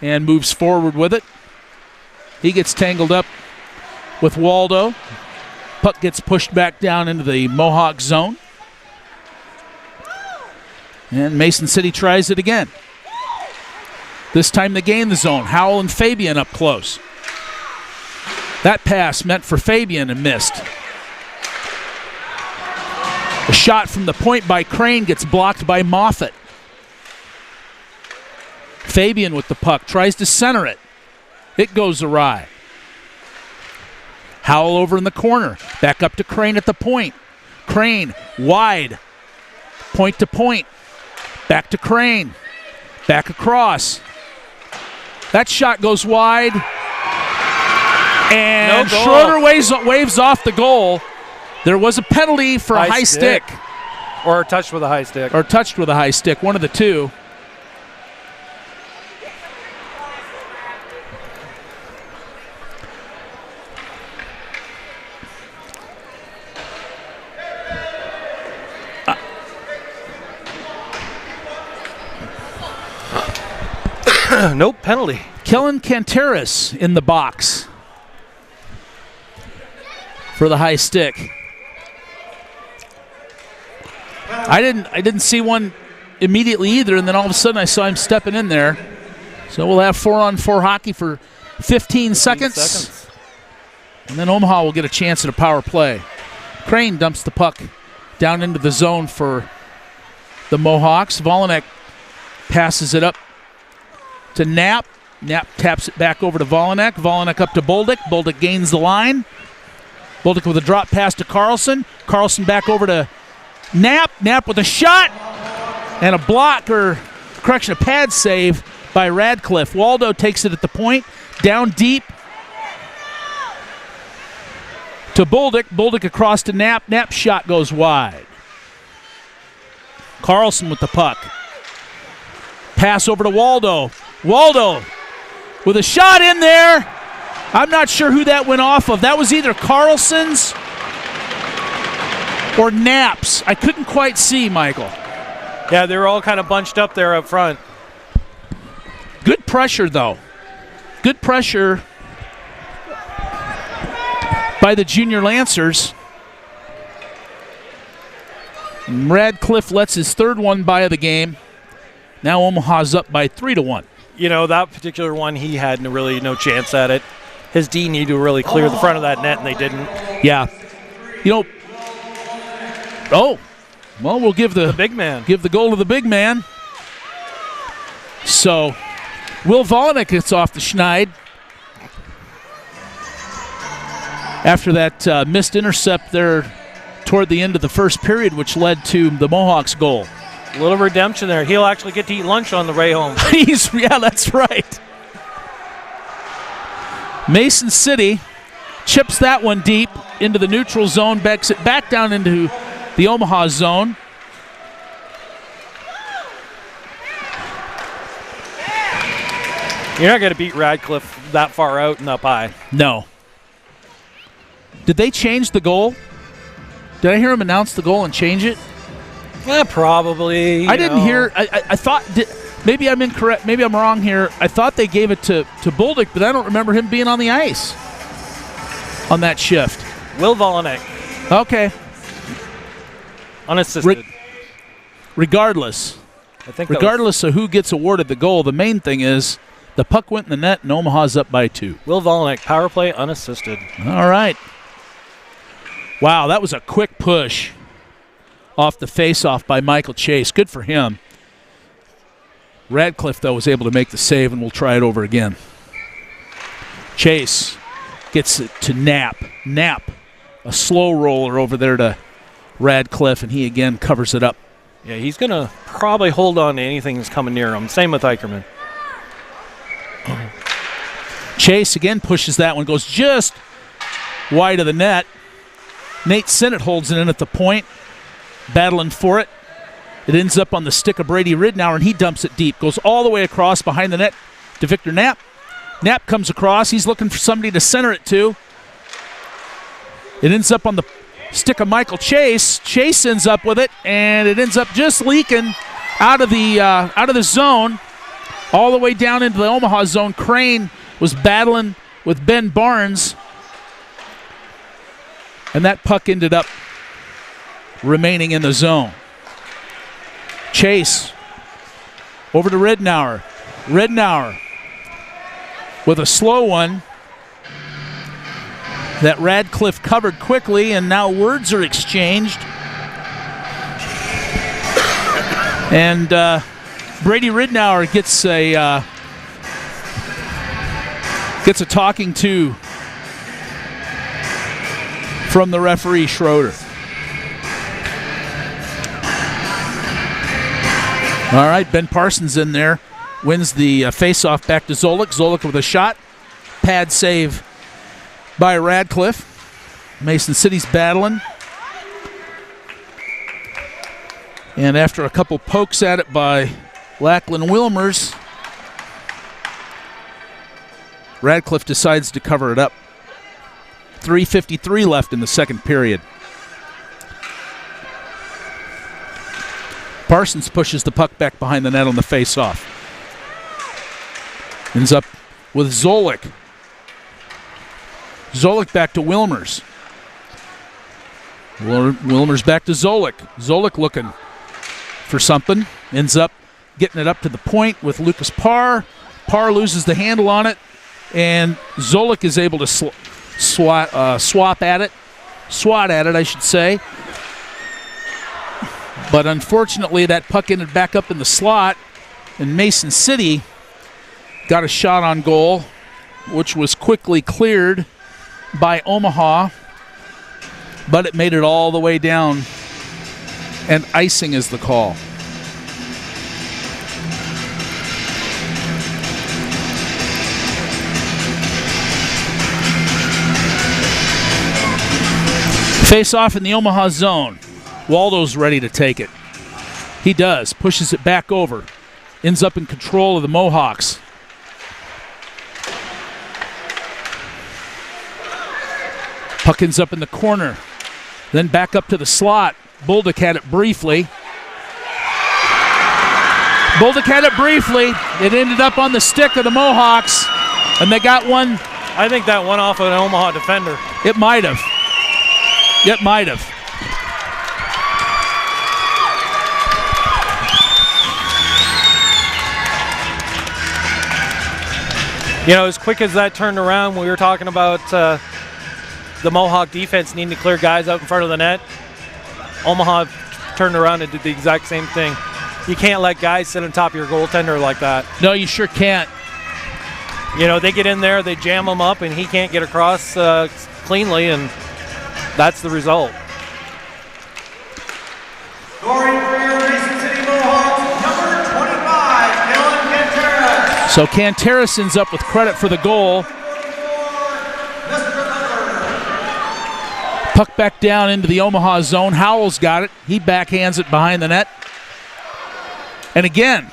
and moves forward with it. He gets tangled up with Waldo. Puck gets pushed back down into the Mohawk zone. And Mason City tries it again. This time they gain the zone. Howell and Fabian up close. That pass meant for Fabian and missed. A shot from the point by Crane gets blocked by Moffat. Fabian with the puck tries to center it. It goes awry. Howell over in the corner. Back up to Crane at the point. Crane wide. Point to point. Back to Crane. Back across. That shot goes wide. And no Schroeder waves off the goal. There was a penalty for a high stick. Or touched with a high stick. Or touched with a high stick. One of the two. Nope, penalty. Kellen Canteras in the box for the high stick. I didn't see one immediately either, and then all of a sudden I saw him stepping in there. So we'll have 4-on-4 hockey for 15 seconds. And then Omaha will get a chance at a power play. Crane dumps the puck down into the zone for the Mohawks. Volanek passes it up to Knapp. Knapp taps it back over to Volanek. Volanek up to Bolduc. Bolduc gains the line. Bolduc with a drop pass to Carlson. Carlson back over to Knapp. Knapp with a shot and a a pad save by Radcliffe. Waldo takes it at the point. Down deep to Bolduc. Bolduc across to Knapp. Knapp's shot goes wide. Carlson with the puck. Pass over to Waldo. Waldo with a shot in there. I'm not sure who that went off of. That was either Carlson's or Knapp's. I couldn't quite see, Michael. Yeah, they were all kind of bunched up there up front. Good pressure, though. Good pressure by the junior Lancers. Radcliffe lets his third one by of the game. Now Omaha's up by 3-1. You know, that particular one, he had really no chance at it. His D needed to really clear the front of that net, and they didn't. Yeah. You know, we'll give the big man. Give the goal to the big man. So, Will Volanek gets off the schneid after that missed intercept there toward the end of the first period, which led to the Mohawks' goal. A little redemption there. He'll actually get to eat lunch on the way home. Yeah, that's right. Mason City chips that one deep into the neutral zone, backs it back down into the Omaha zone. You're not going to beat Radcliffe that far out and up high. No. Did they change the goal? Did I hear him announce the goal and change it? Yeah, probably. I didn't hear. I thought maybe I'm incorrect. Maybe I'm wrong here. I thought they gave it to Bolduc, but I don't remember him being on the ice on that shift. Will Volynick. Okay. Unassisted. Regardless of who gets awarded the goal, the main thing is the puck went in the net and Omaha's up by 2. Will Volynick, power play, unassisted. All right. Wow, that was a quick push off the face-off by Michael Chase. Good for him. Radcliffe, though, was able to make the save, and we'll try it over again. Chase gets it to Knapp. Knapp, a slow roller over there to Radcliffe, and he again covers it up. Yeah, he's going to probably hold on to anything that's coming near him. Same with Eicherman. Chase again pushes that one, goes just wide of the net. Nate Sinnott holds it in at the point, battling for it. It ends up on the stick of Brady Ridnour, and he dumps it deep. Goes all the way across behind the net to Victor Knapp. Knapp comes across. He's looking for somebody to center it to. It ends up on the stick of Michael Chase. Chase ends up with it, and it ends up just leaking out of the zone, all the way down into the Omaha zone. Crane was battling with Ben Barnes, and that puck ended up remaining in the zone. Chase over to Ridnour. Ridnour with a slow one that Radcliffe covered quickly, and now words are exchanged. And Brady Ridnour gets a talking to from the referee, Schroeder. All right, Ben Parsons in there. Wins the face-off back to Zolik. Zolik with a shot. Pad save by Radcliffe. Mason City's battling. And after a couple pokes at it by Lachlan Wilmers, Radcliffe decides to cover it up. 3:53 left in the second period. Parsons pushes the puck back behind the net on the face-off. Ends up with Zolik. Zolik back to Wilmers. Wilmers back to Zolik. Zolik looking for something. Ends up getting it up to the point with Lucas Parr. Parr loses the handle on it, and Zolik is able to swat at it, I should say. But unfortunately, that puck ended back up in the slot, and Mason City got a shot on goal, which was quickly cleared by Omaha, but it made it all the way down, and icing is the call. Face off in the Omaha zone. Waldo's ready to take it. He does. Pushes it back over. Ends up in control of the Mohawks. Puck ends up in the corner. Then back up to the slot. Bolduc had it briefly. It ended up on the stick of the Mohawks, and they got one. I think that went off an Omaha defender. It might have. You know, as quick as that turned around, we were talking about the Mohawk defense needing to clear guys out in front of the net. Omaha turned around and did the exact same thing. You can't let guys sit on top of your goaltender like that. No, you sure can't. You know, they get in there, they jam him up, and he can't get across cleanly, and that's the result. Scoring for your Mason City Mohawks, number 25, Dylan Canteras. So Canteras ends up with credit for the goal. Puck back down into the Omaha zone. Howell's got it. He backhands it behind the net. And again,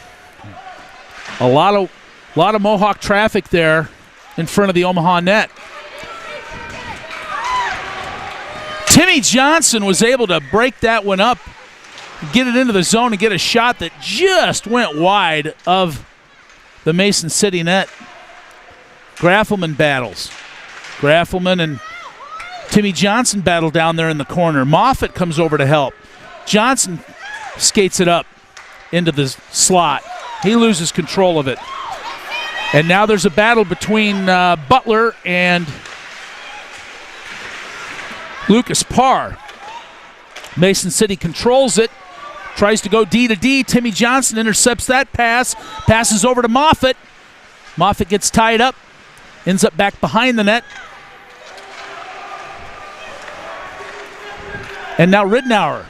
a lot of Mohawk traffic there in front of the Omaha net. Timmy Johnson was able to break that one up get it into the zone and get a shot that just went wide of the Mason City net. Graffelman battles. Graffelman and Timmy Johnson battle down there in the corner. Moffitt comes over to help. Johnson skates it up into the slot. He loses control of it. And now there's a battle between Butler and Lucas Parr. Mason City controls it. Tries to go D to D. Timmy Johnson intercepts that pass. Passes over to Moffitt. Moffitt gets tied up. Ends up back behind the net. And now Ridnour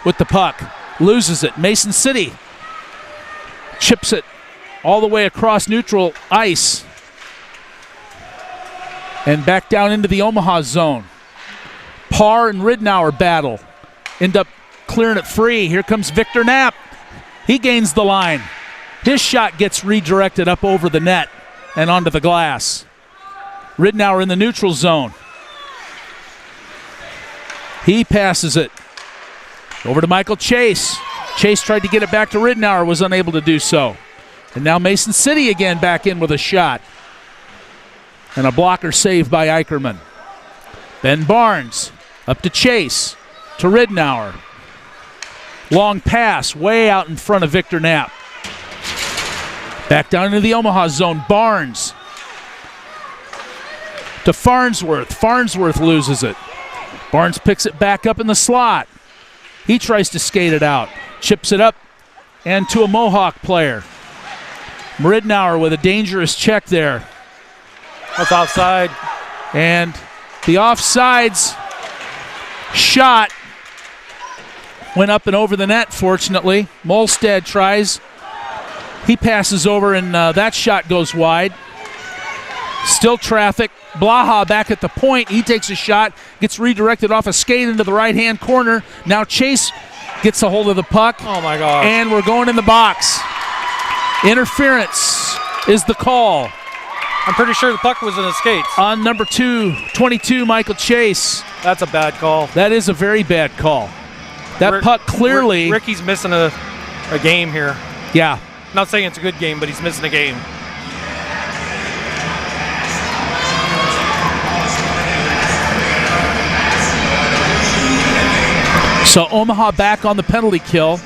with the puck. Loses it. Mason City chips it all the way across neutral ice. And back down into the Omaha zone. Parr and Ridnour battle. End up clearing it free. Here comes Victor Knapp. He gains the line. His shot gets redirected up over the net and onto the glass. Ridnour in the neutral zone. He passes it over to Michael Chase. Chase tried to get it back to Ridnour, was unable to do so. And now Mason City again back in with a shot. And a blocker saved by Eicherman. Ben Barnes up to Chase, to Ridnour. Long pass way out in front of Victor Knapp. Back down into the Omaha zone. Barnes to Farnsworth. Farnsworth loses it. Barnes picks it back up in the slot. He tries to skate it out. Chips it up and to a Mohawk player. Ridnour with a dangerous check there. That's offside. And the offsides shot went up and over the net, fortunately. Molstad tries. He passes over, and that shot goes wide. Still traffic. Blaha back at the point. He takes a shot, gets redirected off a skate into the right-hand corner. Now Chase gets a hold of the puck. Oh, my God. And we're going in the box. Interference is the call. I'm pretty sure the puck was in the skates. On number 22, Michael Chase. That's a bad call. That is a very bad call. That puck clearly... Ricky's missing a game here. Yeah. Not saying it's a good game, but he's missing a game. So Omaha back on the penalty kill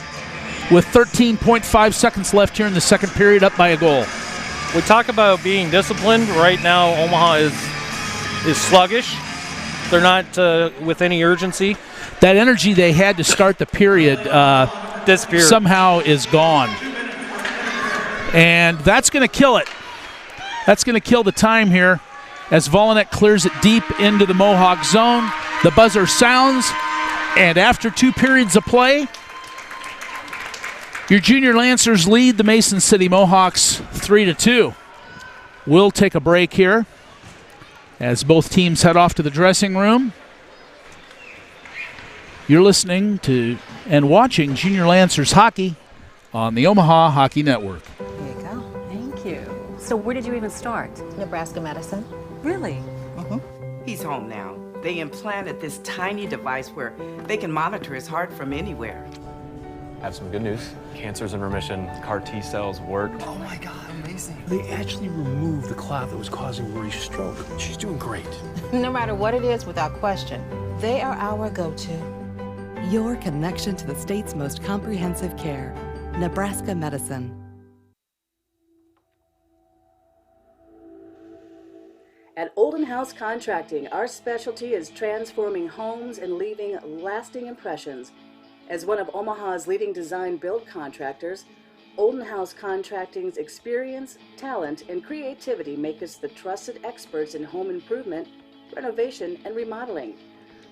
with 13.5 seconds left here in the second period, up by a goal. We talk about being disciplined. Right now, Omaha is sluggish. They're not with any urgency. That energy they had to start the period disappeared. Somehow is gone. And that's going to kill it. That's going to kill the time here as Volanek clears it deep into the Mohawk zone. The buzzer sounds, and after 2 periods of play, your Junior Lancers lead the Mason City Mohawks 3-2. We'll take a break here as both teams head off to the dressing room. You're listening to and watching Junior Lancers hockey on the Omaha Hockey Network. There you go. Thank you. So where did you even start? Nebraska Medicine. Really? He's home now. They implanted this tiny device where they can monitor his heart from anywhere. I have some good news. Cancer's in remission. CAR T cells worked. Oh my God, amazing. They actually removed the clot that was causing Rory's stroke. She's doing great. No matter what it is, without question, they are our go-to. Your connection to the state's most comprehensive care. Nebraska Medicine. At Olden House Contracting, our specialty is transforming homes and leaving lasting impressions. As one of Omaha's leading design build contractors, Olden House Contracting's experience, talent, and creativity make us the trusted experts in home improvement, renovation, and remodeling.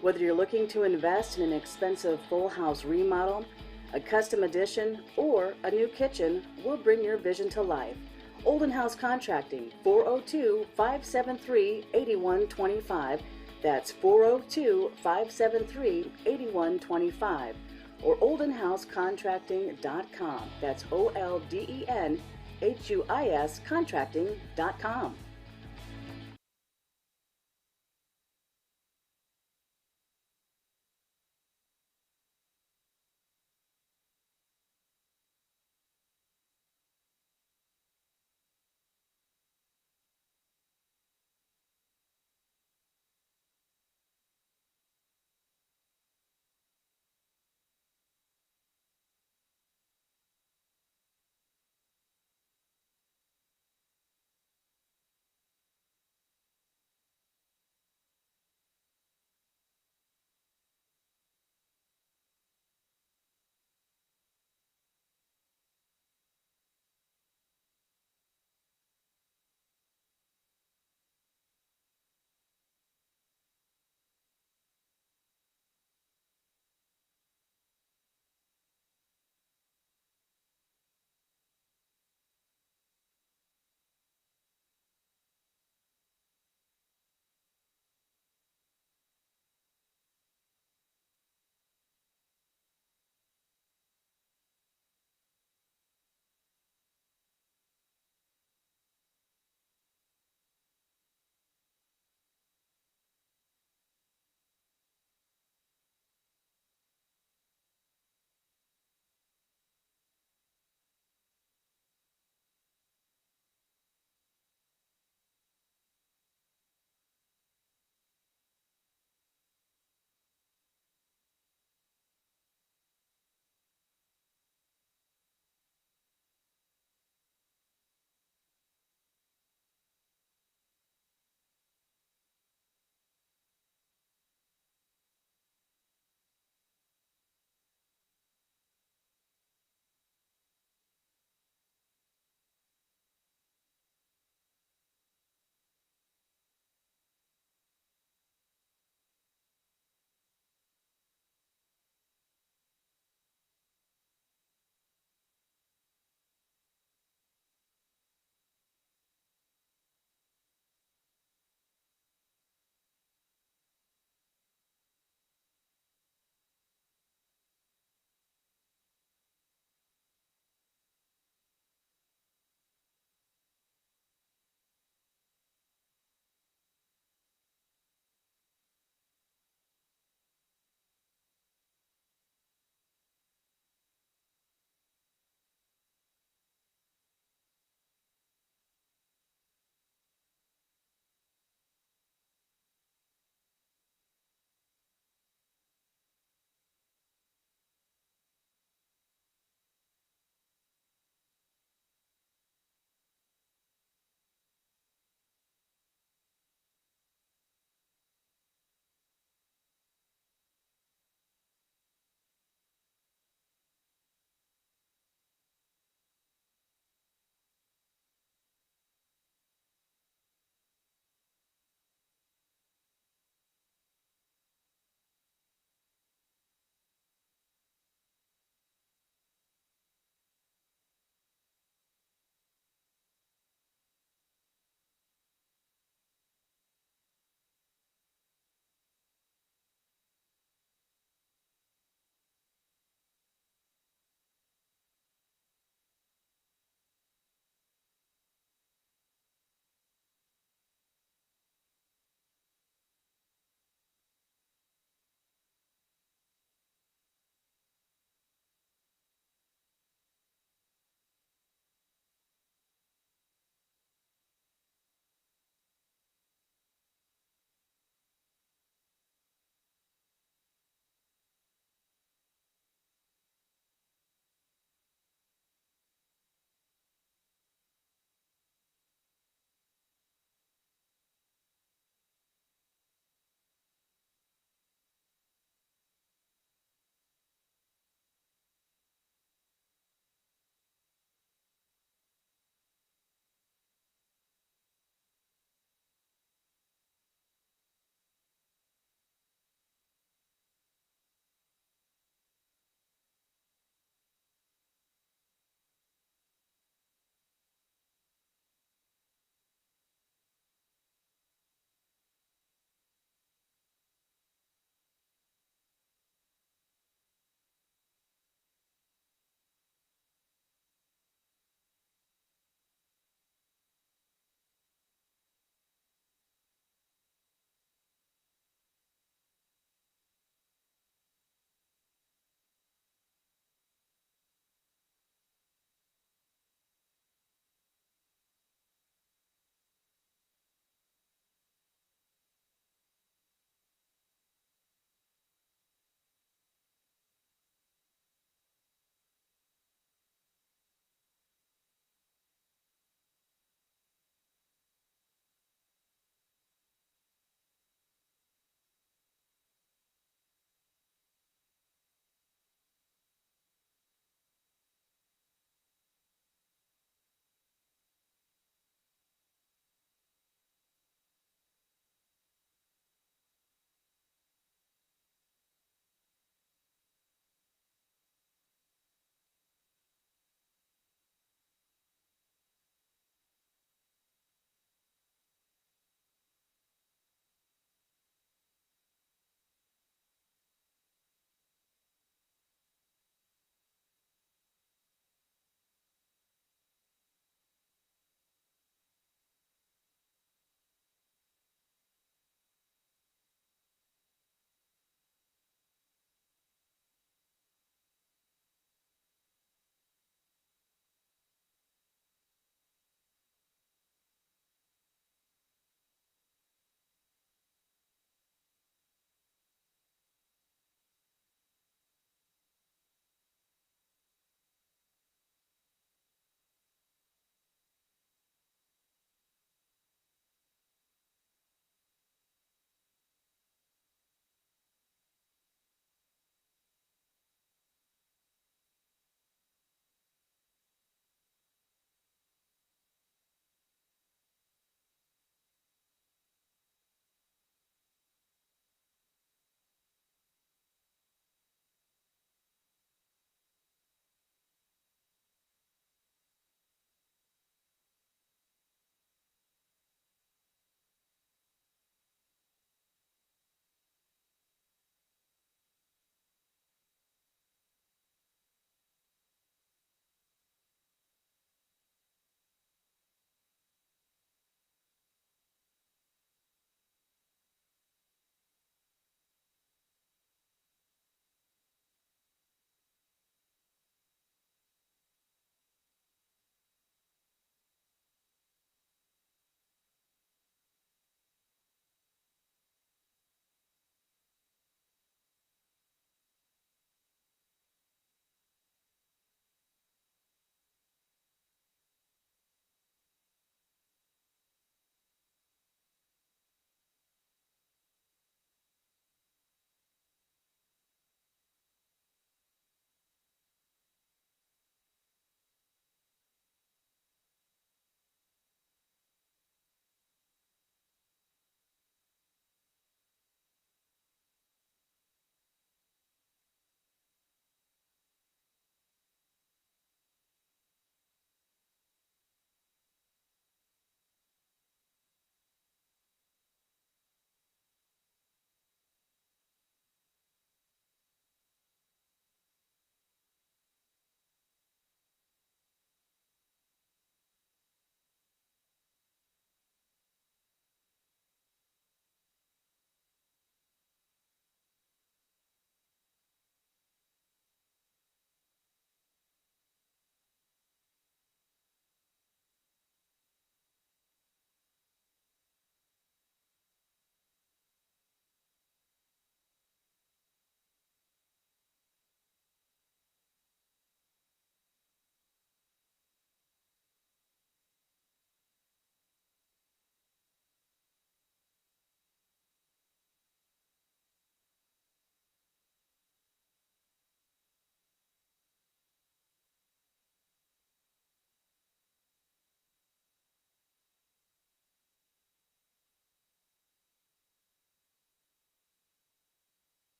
Whether you're looking to invest in an expensive full house remodel, a custom addition, or a new kitchen, we'll bring your vision to life. Olden House Contracting, 402-573-8125. That's 402-573-8125. Or oldenhousecontracting.com. That's OLDENHUIS contracting.com.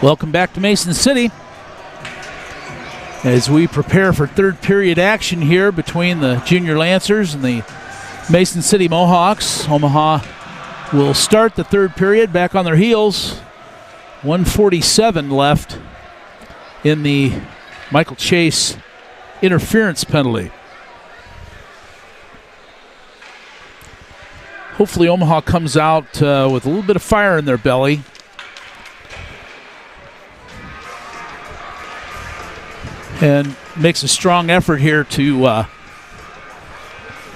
Welcome back to Mason City as we prepare for third period action here between the Junior Lancers and the Mason City Mohawks. Omaha will start the third period back on their heels. 1:47 left in the Michael Chase interference penalty. Hopefully Omaha comes out with a little bit of fire in their belly. And makes a strong effort here to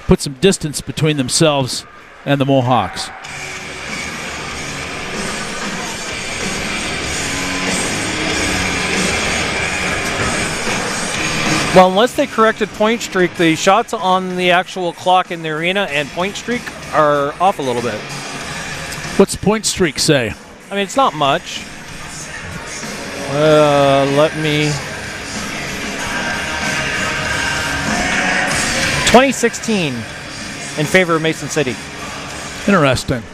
put some distance between themselves and the Mohawks. Well, unless they corrected point streak, the shots on the actual clock in the arena and point streak are off a little bit. What's point streak say? I mean, it's not much. Let me... 2016 in favor of Mason City. Interesting.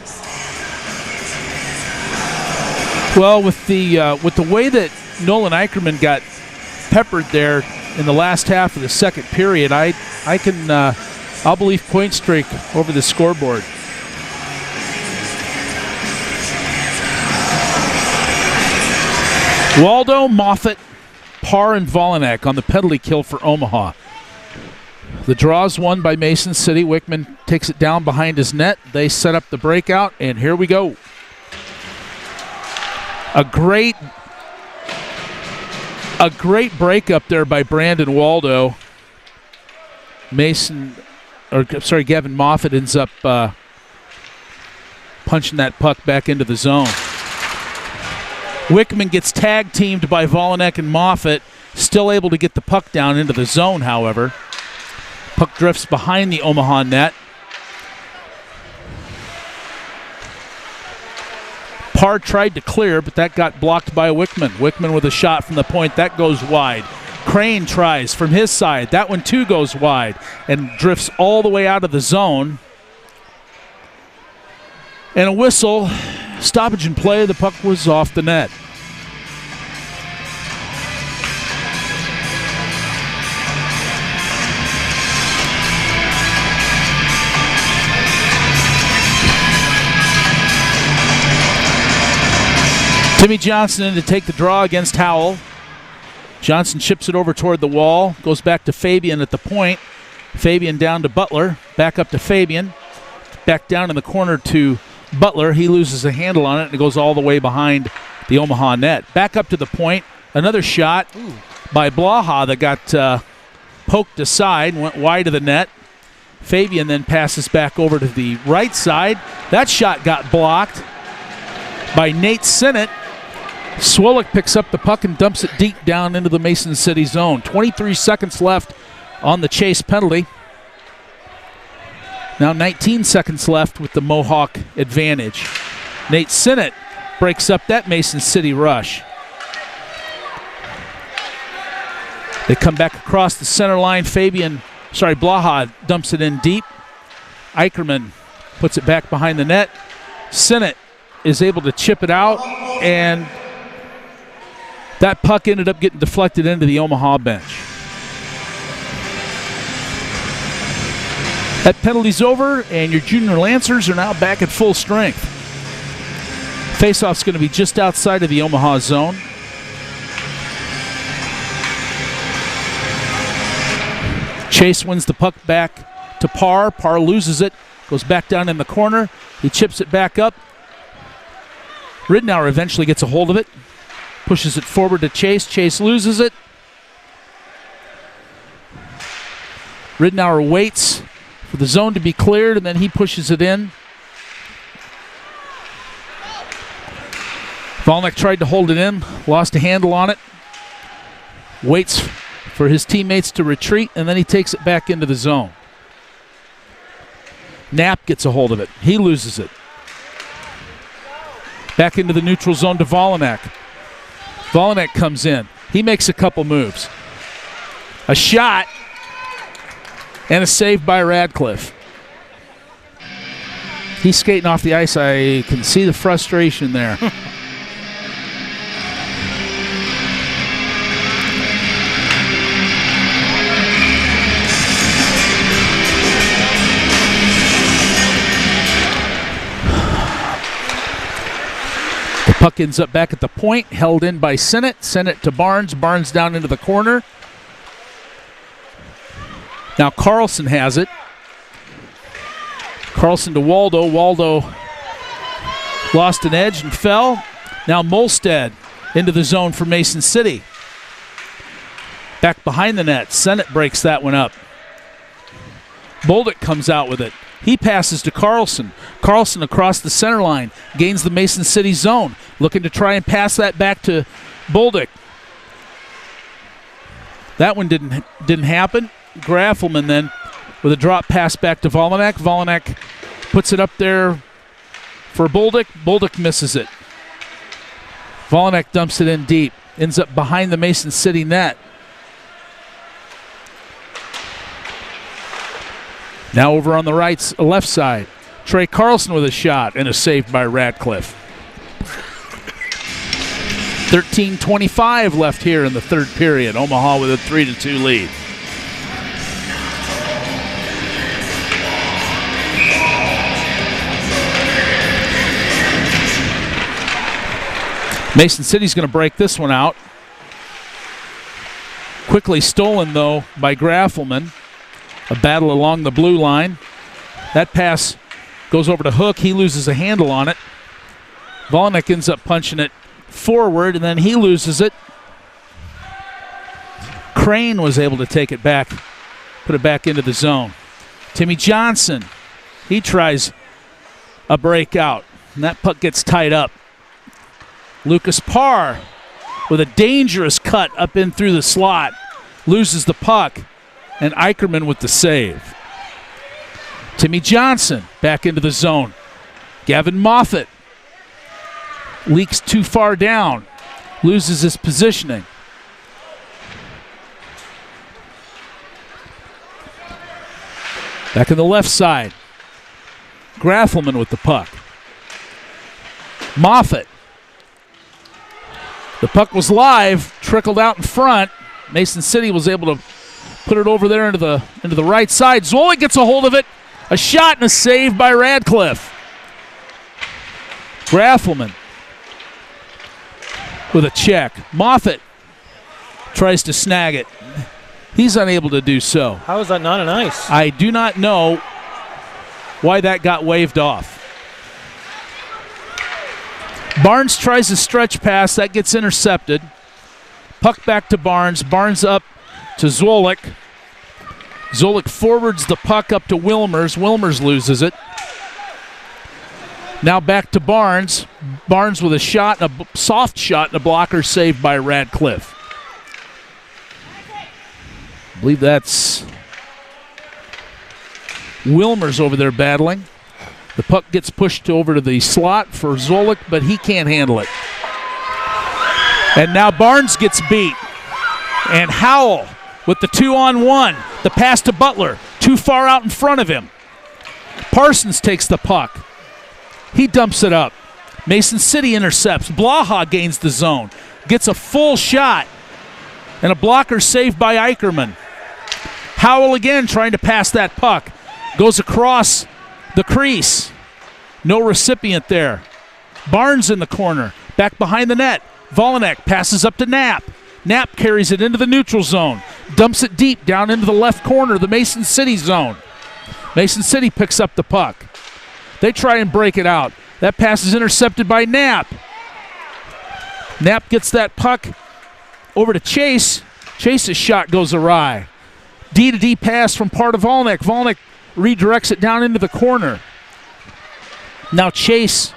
Well, with the way that Nolan Eicherman got peppered there in the last half of the second period, I'll believe point streak over the scoreboard. Waldo, Moffitt, Parr, and Volanek on the penalty kill for Omaha. The draw's won by Mason City. Wickman takes it down behind his net. They set up the breakout, and here we go. A great break up there by Brandon Waldo. Gavin Moffitt ends up punching that puck back into the zone. Wickman gets tag teamed by Volanek and Moffitt, still able to get the puck down into the zone, however. Puck drifts behind the Omaha net. Parr tried to clear, but that got blocked by Wickman. Wickman with a shot from the point. That goes wide. Crane tries from his side. That one, too, goes wide and drifts all the way out of the zone. And a whistle. Stoppage in play. The puck was off the net. Timmy Johnson in to take the draw against Howell. Johnson chips it over toward the wall. Goes back to Fabian at the point. Fabian down to Butler. Back up to Fabian. Back down in the corner to Butler. He loses a handle on it and it goes all the way behind the Omaha net. Back up to the point. Another shot by Blaha that got poked aside and went wide of the net. Fabian then passes back over to the right side. That shot got blocked by Nate Sinnott. Swillick picks up the puck and dumps it deep down into the Mason City zone. 23 seconds left on the Chase penalty. Now 19 seconds left with the Mohawk advantage. Nate Sinnott breaks up that Mason City rush. They come back across the center line. Blaha dumps it in deep. Eicherman puts it back behind the net. Sinnott is able to chip it out, and that puck ended up getting deflected into the Omaha bench. That penalty's over, and your Junior Lancers are now back at full strength. Faceoff's going to be just outside of the Omaha zone. Chase wins the puck back to Parr. Parr loses it, goes back down in the corner. He chips it back up. Ridnour eventually gets a hold of it, pushes it forward to Chase. Chase loses it. Ridnour waits for the zone to be cleared, and then he pushes it in. Volnek tried to hold it in, lost a handle on it. Waits for his teammates to retreat, and then he takes it back into the zone. Knapp gets a hold of it. He loses it. Back into the neutral zone to Volanek. Volanek comes in. He makes a couple moves. A shot and a save by Radcliffe. He's skating off the ice. I can see the frustration there. Puck ends up back at the point, held in by Sennett. Sennett to Barnes. Barnes down into the corner. Now Carlson has it. Carlson to Waldo. Waldo lost an edge and fell. Now Molstead into the zone for Mason City. Back behind the net. Sennett breaks that one up. Bolduc comes out with it. He passes to Carlson. Carlson across the center line. Gains the Mason City zone. Looking to try and pass that back to Bolduc. That one didn't happen. Graffelman then with a drop pass back to Volanek. Volanek puts it up there for Bolduc. Bolduc misses it. Volanek dumps it in deep. Ends up behind the Mason City net. Now over on the left side, Trey Carlson with a shot and a save by Radcliffe. 13:25 left here in the third period. Omaha with a 3-2 lead. Mason City's going to break this one out. Quickly stolen, though, by Graffelman. A battle along the blue line. That pass goes over to Hook. He loses a handle on it. Volanek ends up punching it forward, and then he loses it. Crane was able to take it back, put it back into the zone. Timmy Johnson, he tries a breakout, and that puck gets tied up. Lucas Parr with a dangerous cut up in through the slot, loses the puck, and Eicherman with the save. Timmy Johnson back into the zone. Gavin Moffett leaks too far down, loses his positioning. Back on the left side, Graffelman with the puck. Moffett. The puck was live, trickled out in front. Mason City was able to put it over there into the right side. Zolik gets a hold of it. A shot and a save by Radcliffe. Graffelman with a check. Moffett tries to snag it. He's unable to do so. How is that not an ice? I do not know why that got waved off. Barnes tries a stretch pass. That gets intercepted. Puck back to Barnes. Barnes up to Zolik. Zolik forwards the puck up to Wilmers. Wilmers loses it. Now back to Barnes. Barnes with a shot, a soft shot, and a blocker saved by Radcliffe. I believe that's Wilmers over there battling. The puck gets pushed over to the slot for Zolik, but he can't handle it. And now Barnes gets beat. And Howell with the 2-on-1. The pass to Butler, too far out in front of him. Parsons takes the puck. He dumps it up. Mason City intercepts. Blaha gains the zone. Gets a full shot. And a blocker saved by Eicherman. Howell again trying to pass that puck. Goes across the crease. No recipient there. Barnes in the corner. Back behind the net. Volanek passes up to Knapp. Knapp carries it into the neutral zone. Dumps it deep down into the left corner of the Mason City zone. Mason City picks up the puck. They try and break it out. That pass is intercepted by Knapp. Knapp gets that puck over to Chase. Chase's shot goes awry. D-to-D pass from part of Volanek. Volanek redirects it down into the corner. Now Chase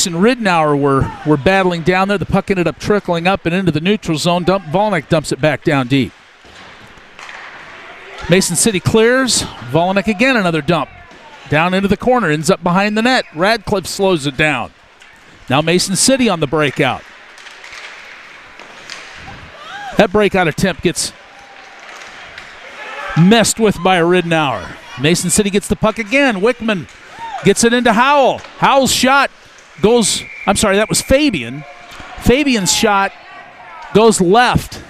and Ridnour were battling down there. The puck ended up trickling up and into the neutral zone. Volanek dumps it back down deep. Mason City clears. Volanek again, another dump. Down into the corner, ends up behind the net. Radcliffe slows it down. Now Mason City on the breakout. That breakout attempt gets messed with by Ridnour. Mason City gets the puck again. Wickman gets it into Howell. Howell's shot goes, I'm sorry, that was Fabian. Fabian's shot goes left.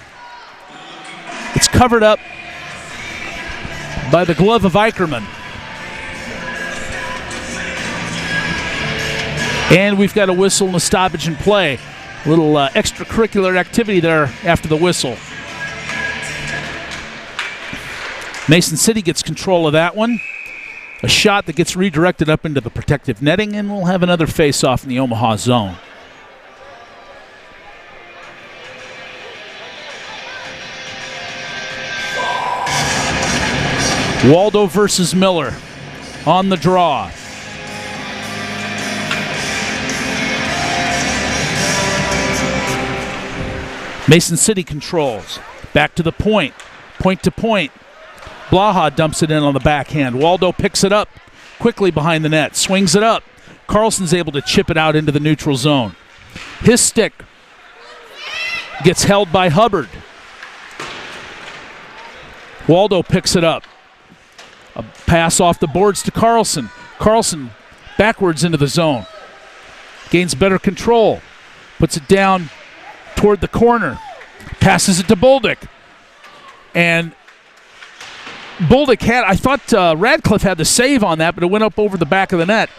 It's covered up by the glove of Eicherman. And we've got a whistle and a stoppage in play. A little extracurricular activity there after the whistle. Mason City gets control of that one. A shot that gets redirected up into the protective netting, and we'll have another face-off in the Omaha zone. Waldo versus Miller on the draw. Mason City controls. Back to the point. Point to point. Blaha dumps it in on the backhand. Waldo picks it up quickly behind the net. Swings it up. Carlson's able to chip it out into the neutral zone. His stick gets held by Hubbard. Waldo picks it up. A pass off the boards to Carlson. Carlson backwards into the zone. Gains better control. Puts it down toward the corner. Passes it to Boldick. And Boldick had, I thought Radcliffe had the save on that, but it went up over the back of the net.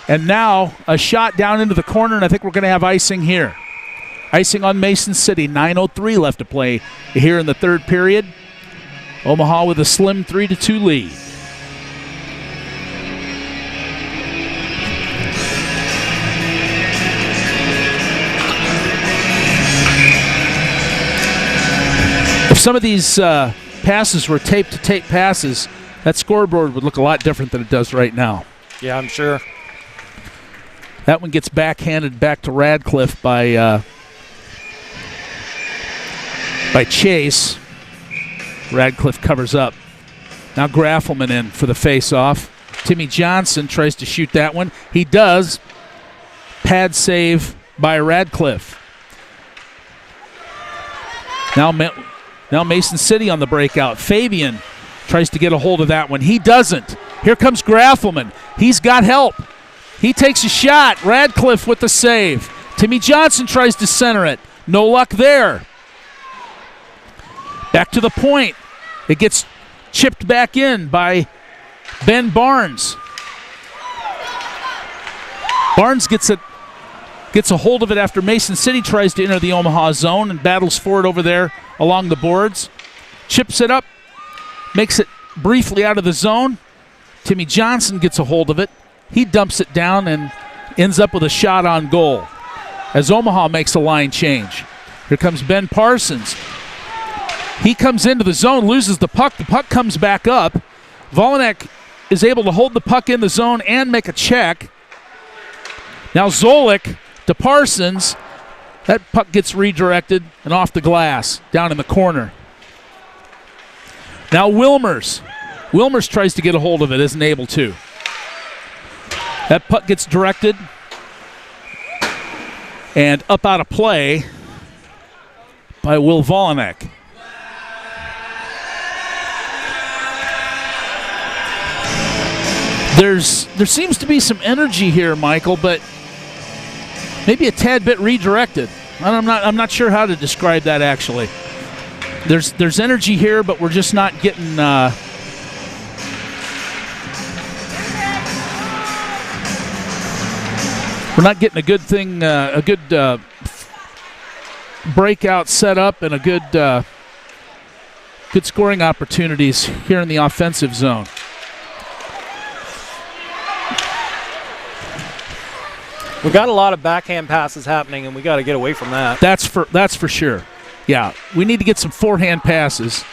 And now a shot down into the corner, and I think we're going to have icing here. Icing on Mason City. 9:03 left to play here in the third period. Omaha with a slim 3-2 lead. If some of these passes were tape-to-tape passes, that scoreboard would look a lot different than it does right now. Yeah, I'm sure. That one gets backhanded back to Radcliffe by Chase. Radcliffe covers up. Now Graffelman in for the face-off. Timmy Johnson tries to shoot that one. He does. Pad save by Radcliffe. Now Mason City on the breakout. Fabian tries to get a hold of that one. He doesn't. Here comes Graffelman. He's got help. He takes a shot. Radcliffe with the save. Timmy Johnson tries to center it. No luck there. Back to the point. It gets chipped back in by Ben Barnes. Barnes gets a hold of it after Mason City tries to enter the Omaha zone and battles for it over there along the boards. Chips it up, makes it briefly out of the zone. Timmy Johnson gets a hold of it. He dumps it down and ends up with a shot on goal as Omaha makes a line change. Here comes Ben Parsons. He comes into the zone, loses the puck. The puck comes back up. Volanek is able to hold the puck in the zone and make a check. Now Zolik to Parsons. That puck gets redirected and off the glass, down in the corner. Now Wilmers. Wilmers tries to get a hold of it, isn't able to. That puck gets directed and up out of play by Will Volanek. There seems to be some energy here, Michael, but maybe a tad bit redirected. I'm not sure how to describe that actually. There's energy here, but we're just not getting a good thing, a good breakout set up, and a good scoring opportunities here in the offensive zone. We've got a lot of backhand passes happening, and we got to get away from that. That's for sure. Yeah, we need to get some forehand passes.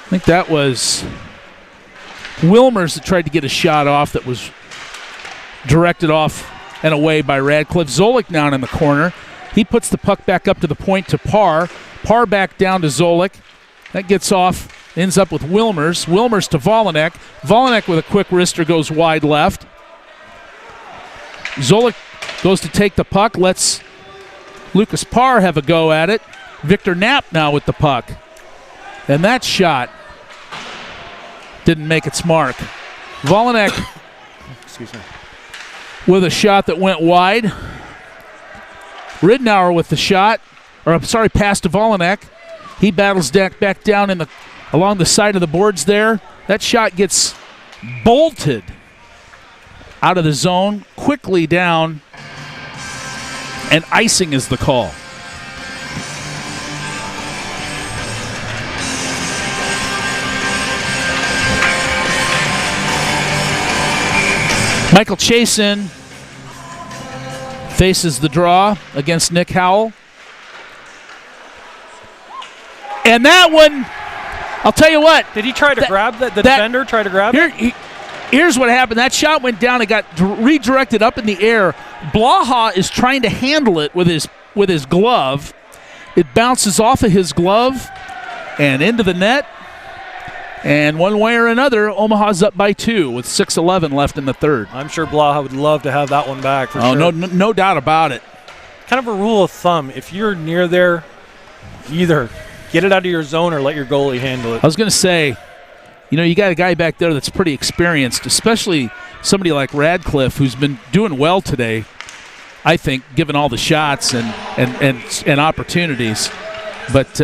I think that was Wilmers that tried to get a shot off that was directed off and away by Radcliffe. Zolik down in the corner. He puts the puck back up to the point to Parr. Parr back down to Zolik. That gets off, ends up with Wilmers. Wilmers to Volanek. Volanek with a quick wrister goes wide left. Zolik goes to take the puck, lets Lucas Parr have a go at it. Victor Knapp now with the puck. And that shot didn't make its mark. Volanek with a shot that went wide. Ridnour with the shot, pass to Volanek. He battles back down along the side of the boards there. That shot gets bolted out of the zone, quickly down, and icing is the call. Michael Chasin faces the draw against Nick Howell. And that one, I'll tell you what. Did he try to grab that? The defender try to grab it? Here's what happened. That shot went down. It got redirected up in the air. Blaha is trying to handle it with his glove. It bounces off of his glove and into the net. And one way or another, Omaha's up by 2 with 6:11 left in the third. I'm sure Blaha would love to have that one back for sure. No doubt about it. Kind of a rule of thumb. If you're near there, either get it out of your zone or let your goalie handle it. I was going to say, you got a guy back there that's pretty experienced, especially somebody like Radcliffe, who's been doing well today, I think, given all the shots and opportunities. But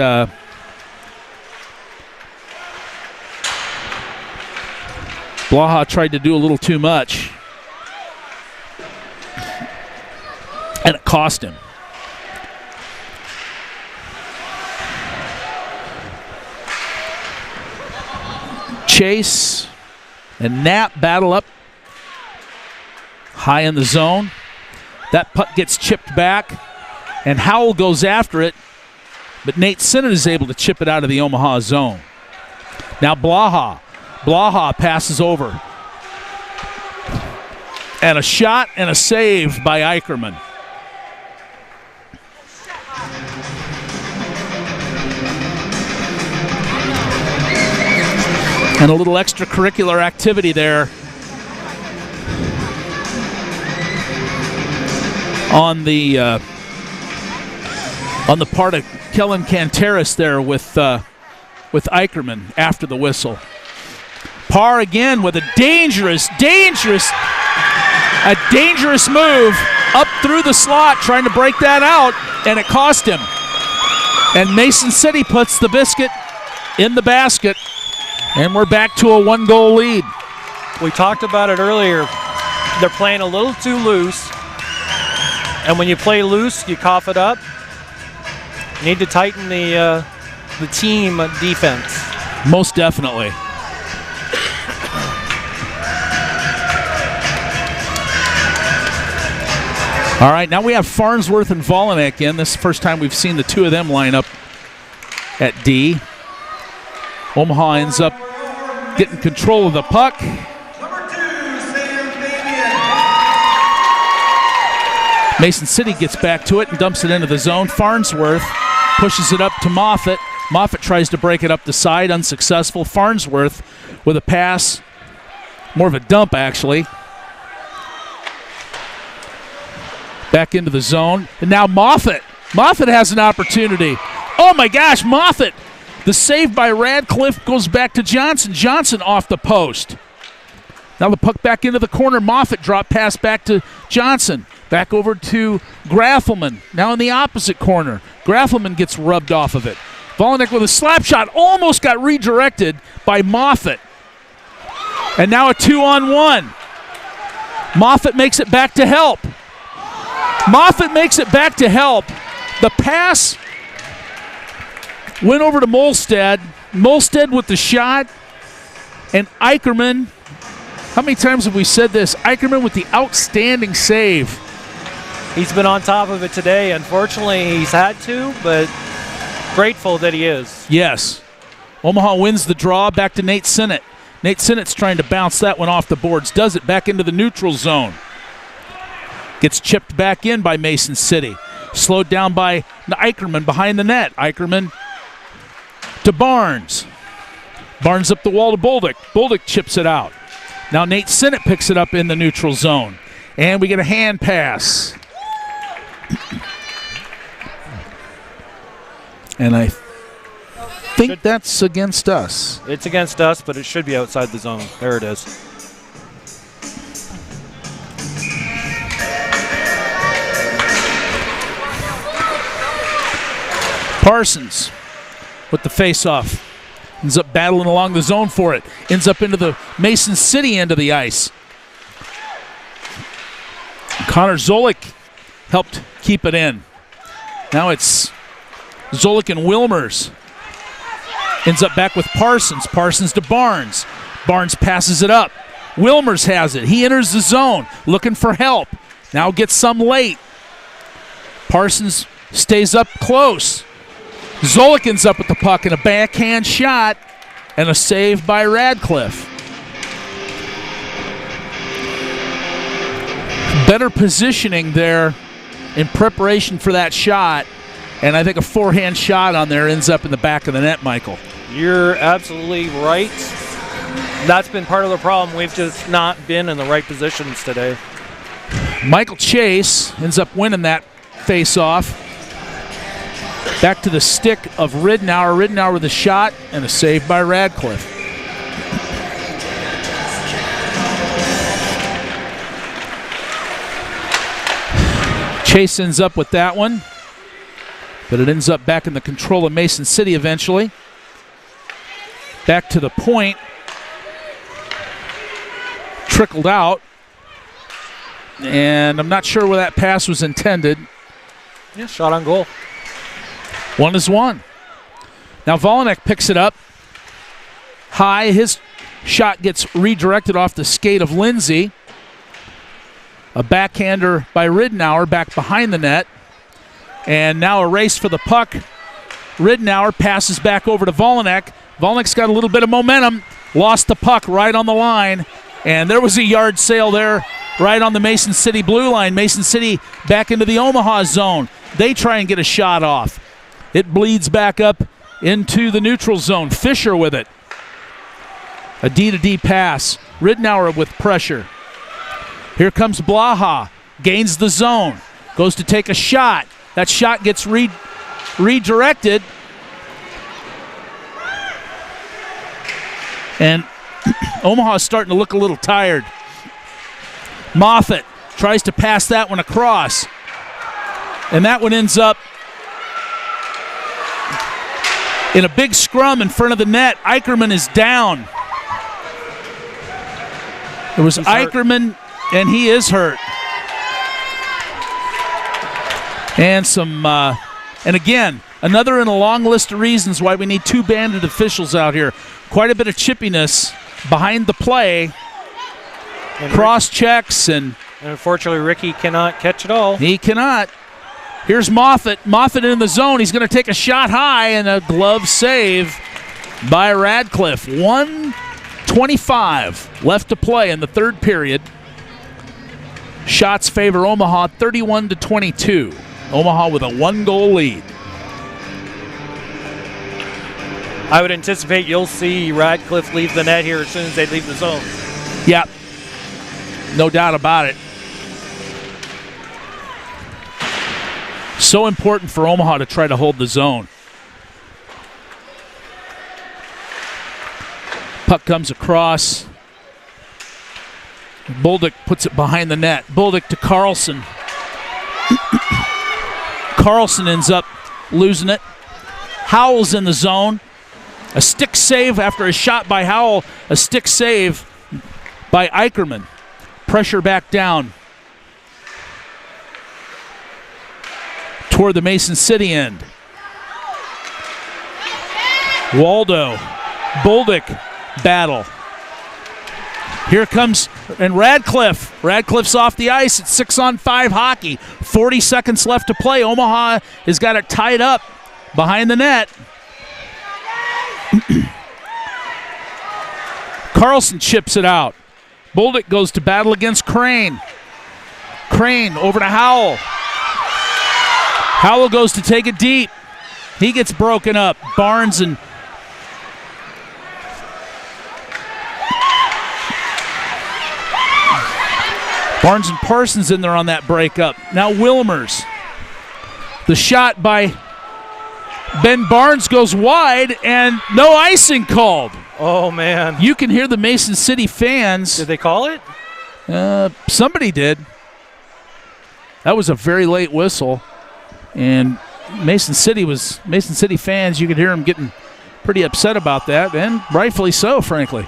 Blaha tried to do a little too much, and it cost him. Chase and Knapp battle up high in the zone. That puck gets chipped back, and Howell goes after it, but Nate Sinnott is able to chip it out of the Omaha zone. Now Blaha passes over. And a shot and a save by Eicherman. And a little extracurricular activity there on the part of Kellen Canteras there with Eicherman after the whistle. Parr again with a dangerous move up through the slot, trying to break that out, and it cost him. And Mason City puts the biscuit in the basket, and we're back to a 1-goal lead. We talked about it earlier. They're playing a little too loose, and when you play loose, you cough it up. You need to tighten the team defense. Most definitely. All right, now we have Farnsworth and Volanek in. This is the first time we've seen the two of them line up at D. Omaha ends up getting control of the puck. Mason City gets back to it and dumps it into the zone. Farnsworth pushes it up to Moffitt. Moffitt tries to break it up the side, unsuccessful. Farnsworth with a pass, more of a dump actually. Back into the zone. And now Moffitt. Moffitt has an opportunity. Oh my gosh, Moffitt. The save by Radcliffe goes back to Johnson. Johnson off the post. Now the puck back into the corner. Moffitt drop pass back to Johnson. Back over to Graffelman. Now in the opposite corner. Graffelman gets rubbed off of it. Volanek with a slap shot. Almost got redirected by Moffitt. And now a 2-on-1. Moffitt makes it back to help. The pass went over to Molstead. Molstead with the shot. And Eicherman, how many times have we said this? Eicherman with the outstanding save. He's been on top of it today. Unfortunately, he's had to, but grateful that he is. Yes. Omaha wins the draw, back to Nate Sinnott. Nate Sinnott's trying to bounce that one off the boards. Does it back into the neutral zone. Gets chipped back in by Mason City. Slowed down by Eicherman behind the net. Eicherman to Barnes. Barnes up the wall to Bolduc. Bolduc chips it out. Now Nate Sinnott picks it up in the neutral zone. And we get a hand pass. And I think that's against us. It's against us, but it should be outside the zone. There it is. Parsons with the face-off. Ends up battling along the zone for it. Ends up into the Mason City end of the ice. Connor Zolik helped keep it in. Now it's Zolik and Wilmers. Ends up back with Parsons. Parsons to Barnes. Barnes passes it up. Wilmers has it. He enters the zone looking for help. Now gets some late. Parsons stays up close. Zolik ends up with the puck and a backhand shot and a save by Radcliffe. Better positioning there in preparation for that shot, and I think a forehand shot on there ends up in the back of the net, Michael. You're absolutely right. That's been part of the problem. We've just not been in the right positions today. Michael Chase ends up winning that face-off. Back to the stick of Ridnour. Ridnour with a shot and a save by Radcliffe. Chase ends up with that one, but it ends up back in the control of Mason City eventually. Back to the point. Trickled out, and I'm not sure where that pass was intended. Yeah, shot on goal. 1-1. Now Volanek picks it up high. His shot gets redirected off the skate of Lindsay. A backhander by Ridnour back behind the net. And now a race for the puck. Ridnour passes back over to Volanek. Volanek's got a little bit of momentum. Lost the puck right on the line. And there was a yard sale there right on the Mason City blue line. Mason City back into the Omaha zone. They try and get a shot off. It bleeds back up into the neutral zone. Fisher with it. A D-to-D pass. Ridnour with pressure. Here comes Blaha. Gains the zone. Goes to take a shot. That shot gets redirected. And Omaha's starting to look a little tired. Moffitt tries to pass that one across. And that one ends up in a big scrum in front of the net. Eicherman is down. It was Eicherman, and he is hurt. And and again, another in a long list of reasons why we need two banded officials out here. Quite a bit of chippiness behind the play. And cross checks and unfortunately Ricky cannot catch it all. He cannot. Here's Moffitt. Moffitt in the zone. He's going to take a shot high and a glove save by Radcliffe. 1:25 left to play in the third period. Shots favor Omaha 31-22. Omaha with a 1-goal lead. I would anticipate you'll see Radcliffe leave the net here as soon as they leave the zone. Yeah, no doubt about it. So important for Omaha to try to hold the zone. Puck comes across. Bolduc puts it behind the net. Bolduc to Carlson. Carlson ends up losing it. Howell's in the zone. A stick save after a shot by Howell. A stick save by Eicherman. Pressure back down toward the Mason City end. Waldo. Bolduc battle. Here comes, and Radcliffe. Radcliffe's off the ice. It's 6-on-5 hockey. 40 seconds left to play. Omaha has got it tied up behind the net. Carlson chips it out. Bolduc goes to battle against Crane. Crane over to Howell. Howell goes to take it deep. He gets broken up. Barnes and Parsons in there on that breakup. Now Wilmers. The shot by Ben Barnes goes wide and no icing called. Oh, man. You can hear the Mason City fans. Did they call it? Somebody did. That was a very late whistle. And Mason City fans, you could hear them getting pretty upset about that, and rightfully so, frankly.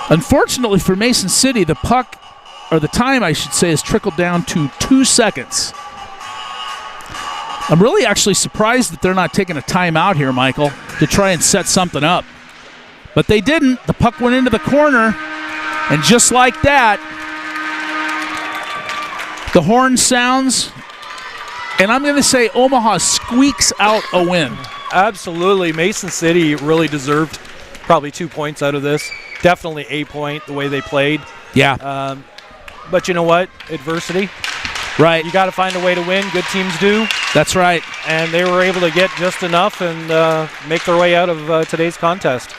Unfortunately for Mason City, the puck or the time I should say, has trickled down to 2 seconds. I'm really actually surprised that they're not taking a timeout here, Michael, to try and set something up. But they didn't. The puck went into the corner, and just like that, the horn sounds, and I'm going to say Omaha squeaks out a win. Absolutely. Mason City really deserved probably 2 points out of this. Definitely a point, the way they played. Yeah. But you know what? Adversity. Right. You got to find a way to win. Good teams do. That's right. And they were able to get just enough and make their way out of today's contest.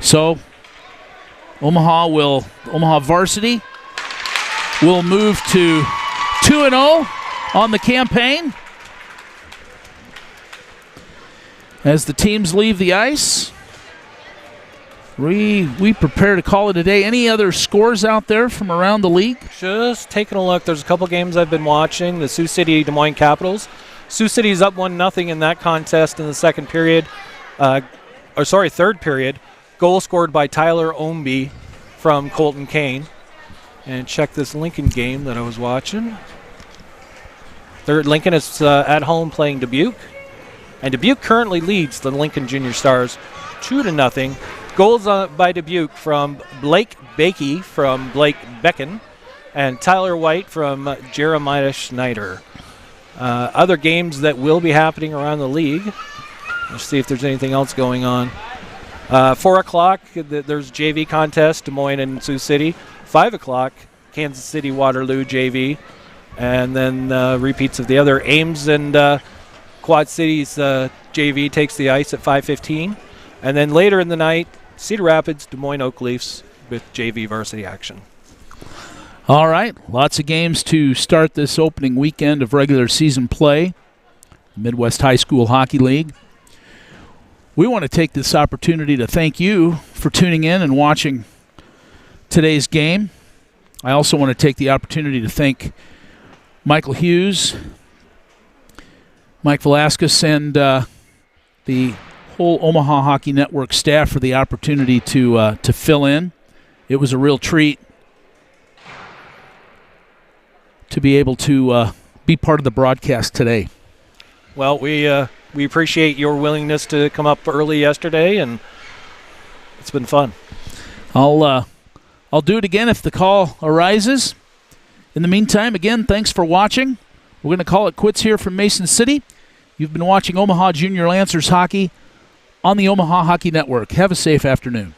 So, Omaha Varsity will move to 2-0 on the campaign. As the teams leave the ice, we prepare to call it a day. Any other scores out there from around the league? Just taking a look. There's a couple games I've been watching. The Sioux City Des Moines Capitals. Sioux City's up 1-0 in that contest in the third period. Goal scored by Tyler Ombie from Colton Kane. And check this Lincoln game that I was watching. Lincoln is at home playing Dubuque. And Dubuque currently leads the Lincoln Junior Stars 2-0. Goals by Dubuque from Blake Bakey from Blake Becken and Tyler White from Jeremiah Schneider. Other games that will be happening around the league. Let's see if there's anything else going on. 4 o'clock, there's JV contest, Des Moines and Sioux City. 5 o'clock, Kansas City Waterloo JV. And then repeats of the other. Ames and Quad Cities JV takes the ice at 5:15. And then later in the night, Cedar Rapids, Des Moines Oak Leafs with JV varsity action. All right, lots of games to start this opening weekend of regular season play, Midwest High School Hockey League. We want to take this opportunity to thank you for tuning in and watching today's game. I also want to take the opportunity to thank Michael Hughes, Mike Velasquez, and the whole Omaha Hockey Network staff for the opportunity to fill in. It was a real treat to be able to be part of the broadcast today. Well, we appreciate your willingness to come up early yesterday, and it's been fun. I'll do it again if the call arises. In the meantime, again, thanks for watching. We're going to call it quits here from Mason City. You've been watching Omaha Junior Lancers Hockey on the Omaha Hockey Network. Have a safe afternoon.